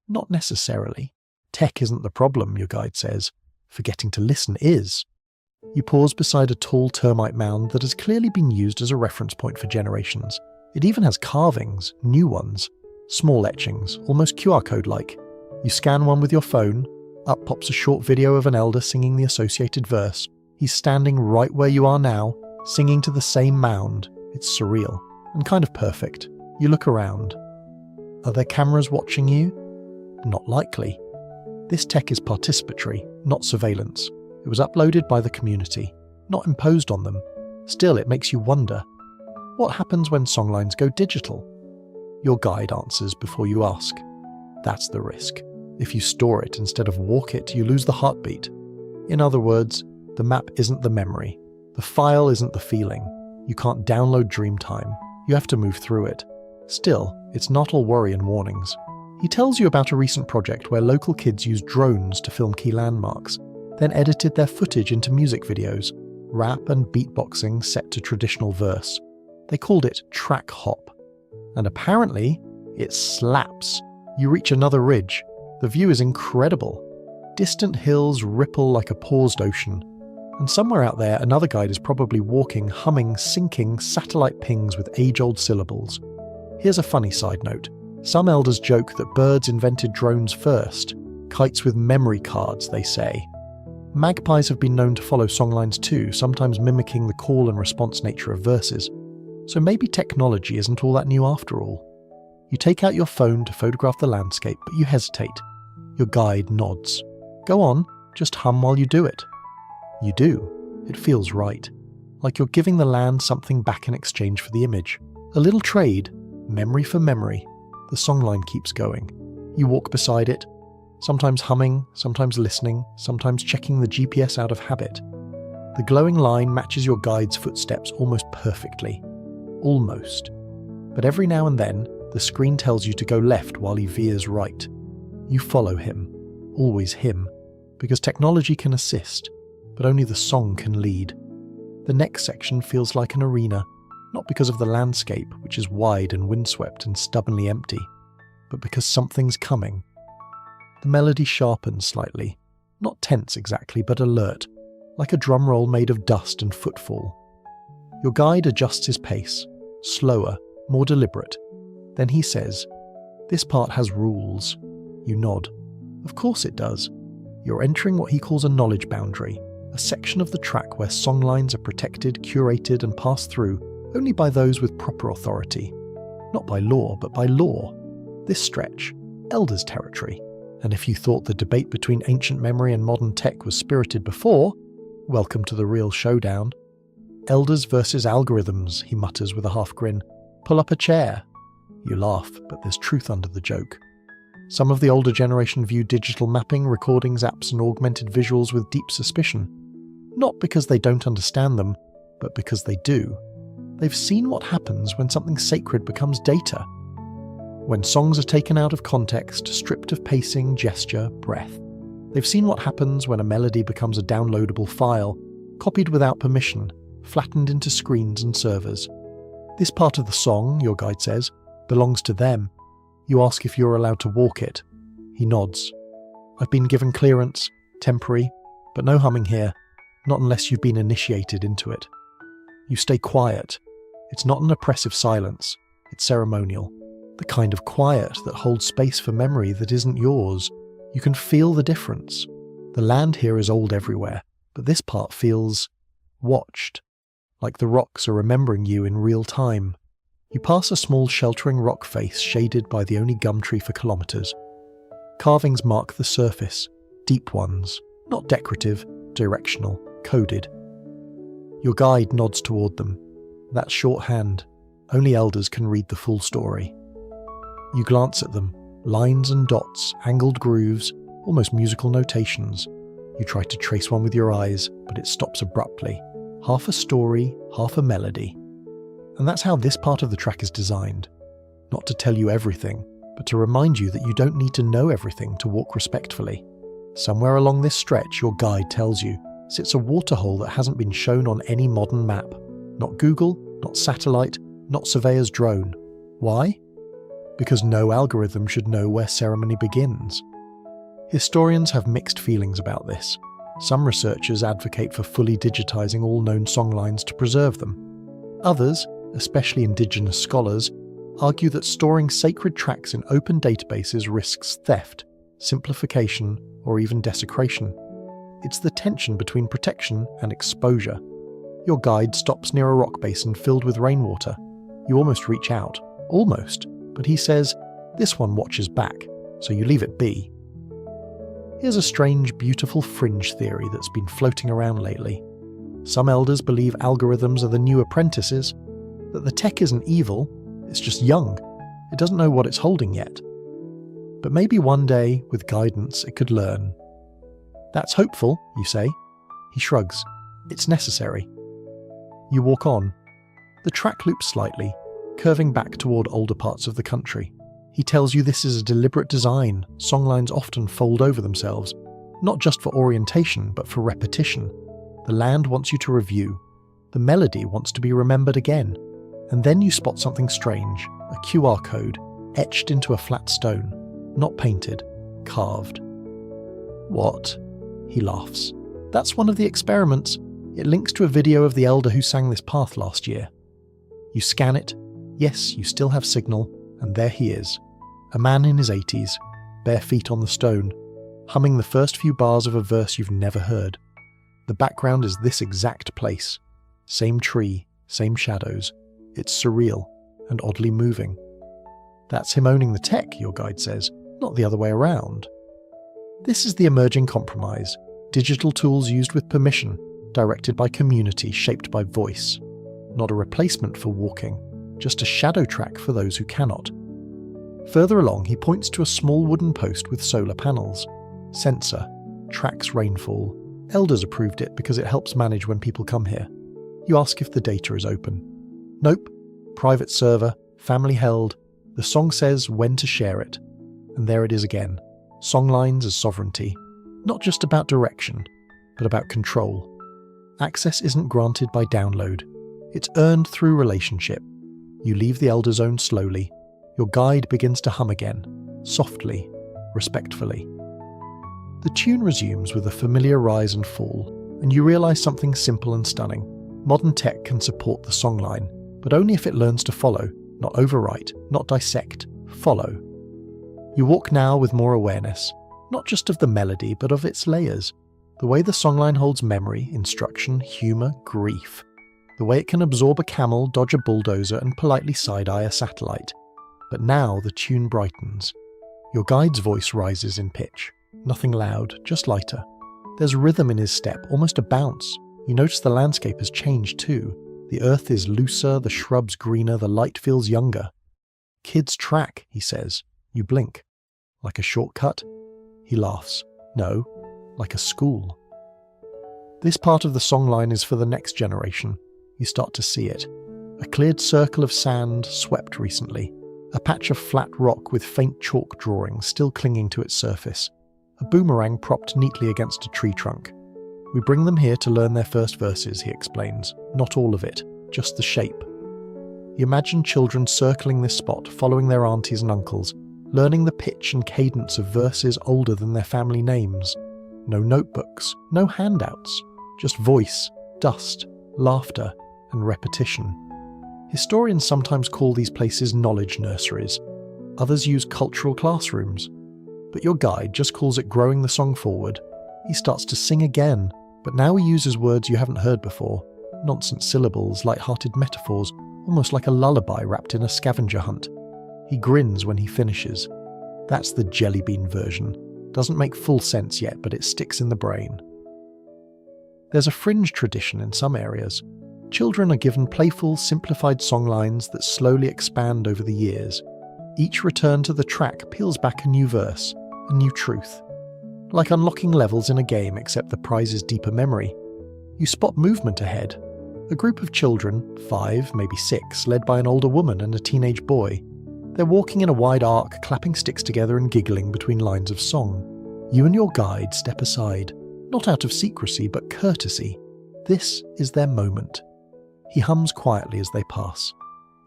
Not necessarily. Tech isn't the problem, your guide says. Forgetting to listen is. You pause beside a tall termite mound that has clearly been used as a reference point for generations. It even has carvings, new ones, small etchings, almost QR code-like. You scan one with your phone, up pops a short video of an elder singing the associated verse. He's standing right where you are now, singing to the same mound. It's surreal, and kind of perfect. You look around. Are there cameras watching you? Not likely. This tech is participatory, not surveillance. It was uploaded by the community, not imposed on them. Still, it makes you wonder. What happens when songlines go digital? Your guide answers before you ask. That's the risk. If you store it instead of walk it, you lose the heartbeat. In other words, the map isn't the memory. The file isn't the feeling. You can't download Dreamtime. You have to move through it. Still, it's not all worry and warnings. He tells you about a recent project where local kids used drones to film key landmarks, then edited their footage into music videos, rap and beatboxing set to traditional verse. They called it track hop. And apparently, it slaps. You reach another ridge. The view is incredible. Distant hills ripple like a paused ocean. And somewhere out there, another guide is probably walking, humming, syncing satellite pings with age-old syllables. Here's a funny side note. Some elders joke that birds invented drones first. Kites with memory cards, they say. Magpies have been known to follow songlines too, sometimes mimicking the call and response nature of verses. So maybe technology isn't all that new after all. You take out your phone to photograph the landscape, but you hesitate. Your guide nods. Go on, just hum while you do it. You do. It feels right. Like you're giving the land something back in exchange for the image. A little trade, memory for memory. The songline keeps going. You walk beside it, sometimes humming, sometimes listening, sometimes checking the GPS out of habit. The glowing line matches your guide's footsteps almost perfectly. Almost. But every now and then, the screen tells you to go left while he veers right. You follow him. Always him. Because technology can assist, but only the song can lead. The next section feels like an arena, not because of the landscape, which is wide and windswept and stubbornly empty, but because something's coming. The melody sharpens slightly, not tense exactly, but alert, like a drum roll made of dust and footfall. Your guide adjusts his pace, slower, more deliberate. Then he says, "This part has rules." You nod. Of course it does. You're entering what he calls a knowledge boundary, a section of the track where songlines are protected, curated, and passed through only by those with proper authority. Not by law, but by law. This stretch, elders' territory. And if you thought the debate between ancient memory and modern tech was spirited before, welcome to the real showdown. Elders versus algorithms, he mutters with a half grin. Pull up a chair. You laugh, but there's truth under the joke. Some of the older generation view digital mapping, recordings, apps, and augmented visuals with deep suspicion. Not because they don't understand them, but because they do. They've seen what happens when something sacred becomes data. When songs are taken out of context, stripped of pacing, gesture, breath. They've seen what happens when a melody becomes a downloadable file, copied without permission, flattened into screens and servers. This part of the song, your guide says, belongs to them. You ask if you're allowed to walk it. He nods. I've been given clearance, temporary, but no humming here, not unless you've been initiated into it. You stay quiet. It's not an oppressive silence, it's ceremonial. The kind of quiet that holds space for memory that isn't yours. You can feel the difference. The land here is old everywhere, but this part feels watched. like the rocks are remembering you in real time. You pass a small sheltering rock face shaded by the only gum tree for kilometres. Carvings mark the surface, deep ones, not decorative, directional, coded. Your guide nods toward them. That shorthand. Only elders can read the full story. You glance at them, lines and dots, angled grooves, almost musical notations. You try to trace one with your eyes, but it stops abruptly. Half a story, half a melody. And that's how this part of the track is designed. Not to tell you everything, but to remind you that you don't need to know everything to walk respectfully. Somewhere along this stretch, your guide tells you, sits a waterhole that hasn't been shown on any modern map. Not Google, not satellite, not surveyor's drone. Why? Because no algorithm should know where ceremony begins. Historians have mixed feelings about this. Some researchers advocate for fully digitising all known songlines to preserve them. Others, especially Indigenous scholars, argue that storing sacred tracks in open databases risks theft, simplification, or even desecration. It's the tension between protection and exposure. Your guide stops near a rock basin filled with rainwater. You almost reach out. Almost. But he says, this one watches back, so you leave it be. Here's a strange, beautiful fringe theory that's been floating around lately. Some elders believe algorithms are the new apprentices, that the tech isn't evil, it's just young. It doesn't know what it's holding yet. But maybe one day, with guidance, it could learn. That's hopeful, you say. He shrugs. It's necessary. You walk on. The track loops slightly, curving back toward older parts of the country. He tells you this is a deliberate design. Songlines often fold over themselves, not just for orientation, but for repetition. The land wants you to review. The melody wants to be remembered again. And then you spot something strange, a QR code, etched into a flat stone. Not painted, carved. What? He laughs. That's one of the experiments. It links to a video of the elder who sang this path last year. You scan it. Yes, you still have signal, and there he is. A man in his 80s, bare feet on the stone, humming the first few bars of a verse you've never heard. The background is this exact place. Same tree, same shadows. It's surreal and oddly moving. That's him owning the tech, your guide says, not the other way around. This is the emerging compromise. Digital tools used with permission, directed by community, shaped by voice. Not a replacement for walking, just a shadow track for those who cannot. Further along, he points to a small wooden post with solar panels. Sensor, tracks rainfall. Elders approved it because it helps manage when people come here. You ask if the data is open. Nope. Private server, family held. The song says when to share it. And there it is again. Songlines as sovereignty. Not just about direction, but about control. Access isn't granted by download. It's earned through relationship. You leave the elder zone slowly. Your guide begins to hum again, softly, respectfully. The tune resumes with a familiar rise and fall, and you realise something simple and stunning. Modern tech can support the songline, but only if it learns to follow, not overwrite, not dissect, follow. You walk now with more awareness, not just of the melody, but of its layers. The way the songline holds memory, instruction, humour, grief. The way it can absorb a camel, dodge a bulldozer, and politely side-eye a satellite. But now the tune brightens. Your guide's voice rises in pitch. Nothing loud, just lighter. There's rhythm in his step, almost a bounce. You notice the landscape has changed too. The earth is looser, the shrubs greener, the light feels younger. Kids track, he says. You blink. Like a shortcut? He laughs. No, like a school. This part of the songline is for the next generation. You start to see it. A cleared circle of sand, swept recently. A patch of flat rock with faint chalk drawings still clinging to its surface. A boomerang propped neatly against a tree trunk. We bring them here to learn their first verses, he explains. Not all of it, just the shape. You imagine children circling this spot, following their aunties and uncles, learning the pitch and cadence of verses older than their family names. No notebooks, no handouts, just voice, dust, laughter, and repetition. Historians sometimes call these places knowledge nurseries. Others use cultural classrooms. But your guide just calls it growing the song forward. He starts to sing again, but now he uses words you haven't heard before. nonsense syllables, light-hearted metaphors, almost like a lullaby wrapped in a scavenger hunt. He grins when he finishes. That's the jelly bean version. Doesn't make full sense yet, but it sticks in the brain. There's a fringe tradition in some areas. Children are given playful, simplified songlines that slowly expand over the years. Each return to the track peels back a new verse, a new truth. Like unlocking levels in a game, except the prize is deeper memory. You spot movement ahead. A group of children, 5, maybe 6, led by an older woman and a teenage boy. They're walking in a wide arc, clapping sticks together and giggling between lines of song. You and your guide step aside, not out of secrecy but courtesy. This is their moment. He hums quietly as they pass.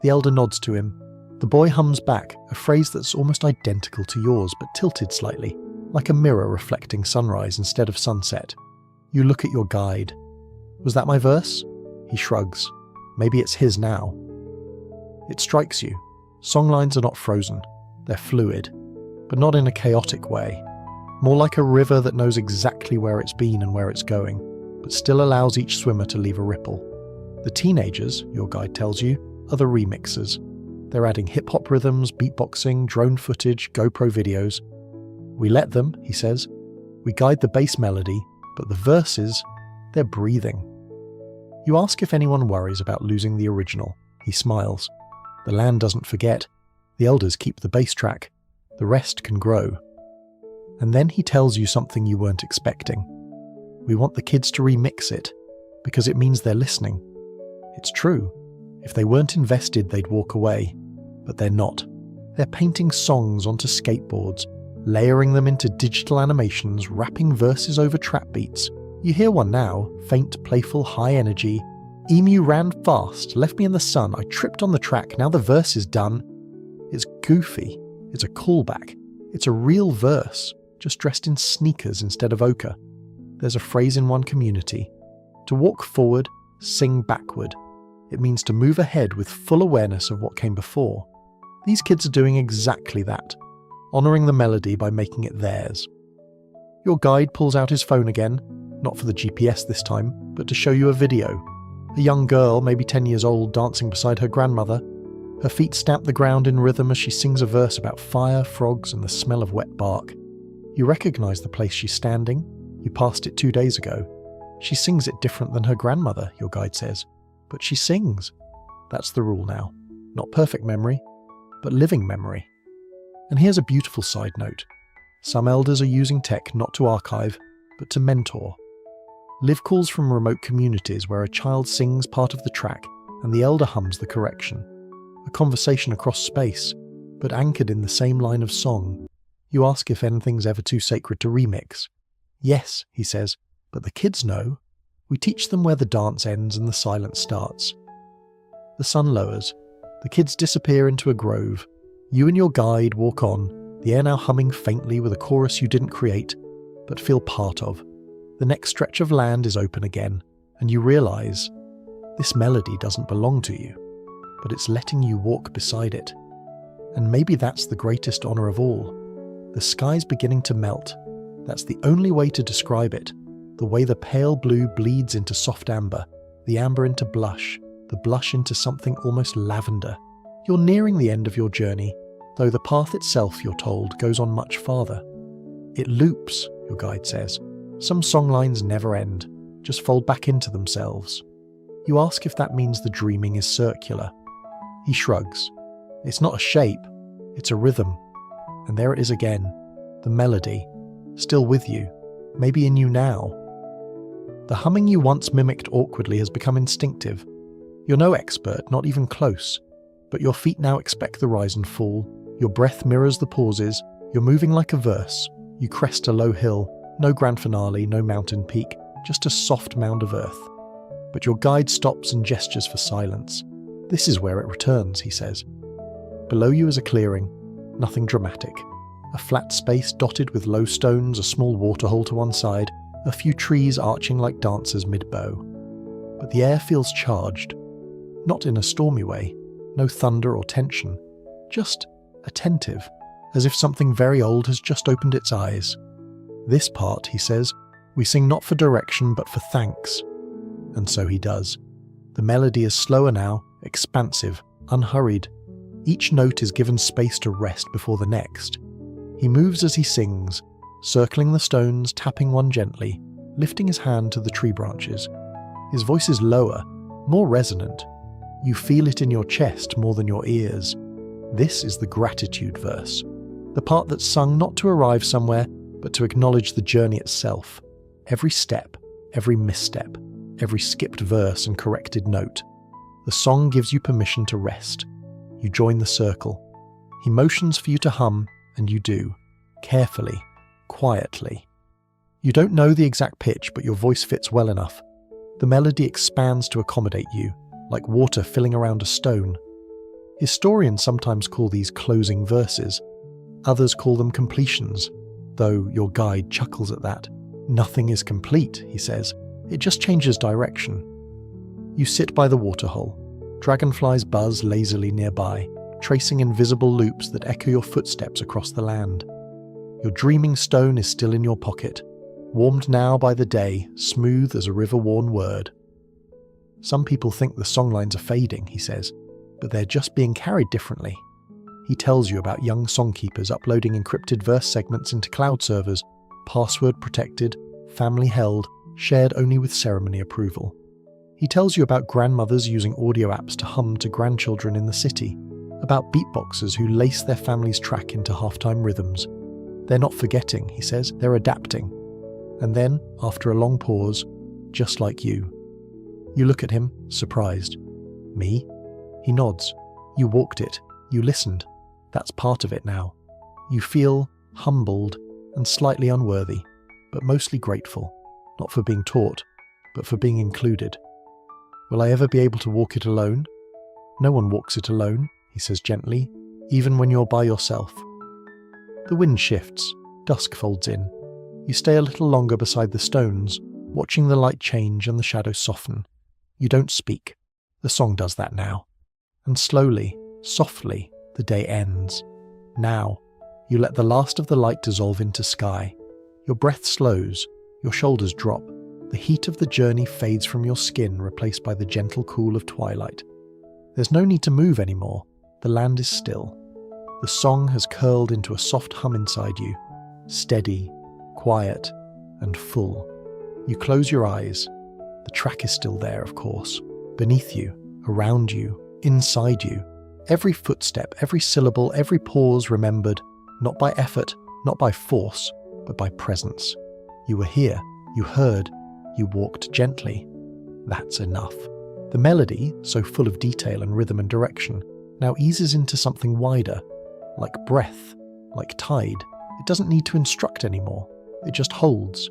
The elder nods to him. The boy hums back, a phrase that's almost identical to yours but tilted slightly, like a mirror reflecting sunrise instead of sunset. You look at your guide. Was that my verse? He shrugs. Maybe it's his now. It strikes you. Songlines are not frozen. They're fluid, but not in a chaotic way. More like a river that knows exactly where it's been and where it's going, but still allows each swimmer to leave a ripple. The teenagers, your guide tells you, are the remixers. They're adding hip-hop rhythms, beatboxing, drone footage, GoPro videos. We let them, he says. We guide the bass melody, but the verses, they're breathing. You ask if anyone worries about losing the original. He smiles. The land doesn't forget. The elders keep the bass track. The rest can grow. And then he tells you something you weren't expecting. We want the kids to remix it, because it means they're listening. It's true. If they weren't invested, they'd walk away. But they're not. They're painting songs onto skateboards, layering them into digital animations, rapping verses over trap beats. You hear one now, faint, playful, high energy. Emu ran fast, left me in the sun, I tripped on the track, now the verse is done. It's goofy. It's a callback. It's a real verse, just dressed in sneakers instead of ochre. There's a phrase in one community. To walk forward, sing backward. It means to move ahead with full awareness of what came before. These kids are doing exactly that, honouring the melody by making it theirs. Your guide pulls out his phone again, not for the GPS this time, but to show you a video. A young girl, maybe 10 years old, dancing beside her grandmother. Her feet stamp the ground in rhythm as she sings a verse about fire, frogs, and the smell of wet bark. You recognise the place she's standing. You passed it 2 days ago. She sings it different than her grandmother, your guide says. But she sings. That's the rule now. Not perfect memory, but living memory. And here's a beautiful side note. Some elders are using tech not to archive, but to mentor. Live calls from remote communities where a child sings part of the track and the elder hums the correction. A conversation across space, but anchored in the same line of song. You ask if anything's ever too sacred to remix. Yes, he says, but the kids know. We teach them where the dance ends and the silence starts. The sun lowers. The kids disappear into a grove. You and your guide walk on, the air now humming faintly with a chorus you didn't create, but feel part of. The next stretch of land is open again, and you realise this melody doesn't belong to you, but it's letting you walk beside it. And maybe that's the greatest honour of all. The sky's beginning to melt. That's the only way to describe it. The way the pale blue bleeds into soft amber, the amber into blush, the blush into something almost lavender. You're nearing the end of your journey, though the path itself, you're told, goes on much farther. It loops, your guide says. Some songlines never end, just fold back into themselves. You ask if that means the dreaming is circular. He shrugs. It's not a shape, it's a rhythm. And there it is again, the melody, still with you, maybe in you now. The humming you once mimicked awkwardly has become instinctive. You're no expert, not even close, but your feet now expect the rise and fall. Your breath mirrors the pauses. You're moving like a verse. You crest a low hill, no grand finale, no mountain peak, just a soft mound of earth. But your guide stops and gestures for silence. This is where it returns, he says. Below you is a clearing, nothing dramatic. A flat space dotted with low stones, a small waterhole to one side, a few trees arching like dancers mid-bow. But the air feels charged. Not in a stormy way, no thunder or tension, just attentive, as if something very old has just opened its eyes. This part, he says, we sing not for direction but for thanks. And so he does. The melody is slower now, expansive, unhurried. Each note is given space to rest before the next. He moves as he sings, circling the stones, tapping one gently, lifting his hand to the tree branches. His voice is lower, more resonant. You feel it in your chest more than your ears. This is the gratitude verse, the part that's sung not to arrive somewhere, but to acknowledge the journey itself. Every step, every misstep, every skipped verse and corrected note. The song gives you permission to rest. You join the circle. He motions for you to hum, and you do, carefully, quietly. You don't know the exact pitch, but your voice fits well enough. The melody expands to accommodate you, like water filling around a stone. Historians sometimes call these closing verses. Others call them completions, though your guide chuckles at that. Nothing is complete, he says. It just changes direction. You sit by the waterhole. Dragonflies buzz lazily nearby, tracing invisible loops that echo your footsteps across the land. Your dreaming stone is still in your pocket, warmed now by the day, smooth as a river-worn word. Some people think the songlines are fading, he says, but they're just being carried differently. He tells you about young songkeepers uploading encrypted verse segments into cloud servers, password-protected, family-held, shared only with ceremony approval. He tells you about grandmothers using audio apps to hum to grandchildren in the city, about beatboxers who lace their family's track into halftime rhythms. They're not forgetting, he says, they're adapting. And then, after a long pause, just like you. You look at him, surprised. Me? He nods. You walked it. You listened. That's part of it now. You feel humbled and slightly unworthy, but mostly grateful, not for being taught, but for being included. Will I ever be able to walk it alone? No one walks it alone, he says gently, even when you're by yourself. The wind shifts, dusk folds in. You stay a little longer beside the stones, watching the light change and the shadows soften. You don't speak. The song does that now. And slowly, softly, the day ends. Now, you let the last of the light dissolve into sky. Your breath slows, your shoulders drop. The heat of the journey fades from your skin, replaced by the gentle cool of twilight. There's no need to move anymore. The land is still. The song has curled into a soft hum inside you, steady, quiet, and full. You close your eyes. The track is still there, of course. Beneath you, around you, inside you. Every footstep, every syllable, every pause remembered, not by effort, not by force, but by presence. You were here, you heard, you walked gently. That's enough. The melody, so full of detail and rhythm and direction, now eases into something wider, like breath, like tide. It doesn't need to instruct anymore. It just holds.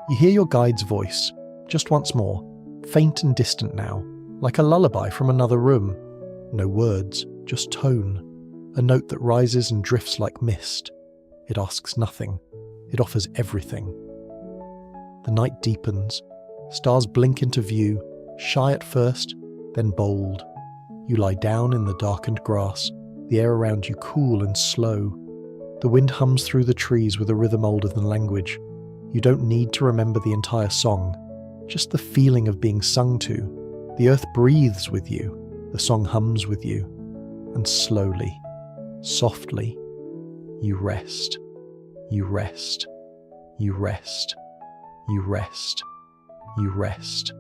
You hear your guide's voice, just once more, faint and distant now, like a lullaby from another room. No words, just tone. A note that rises and drifts like mist. It asks nothing. It offers everything. The night deepens. Stars blink into view, shy at first, then bold. You lie down in the darkened grass, the air around you cool and slow. The wind hums through the trees with a rhythm older than language. You don't need to remember the entire song, just the feeling of being sung to. The earth breathes with you. The song hums with you, and slowly, softly, you rest, you rest, you rest, you rest, you rest,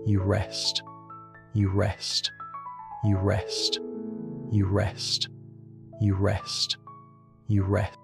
you rest, you rest, you rest, you rest, you rest, you rest.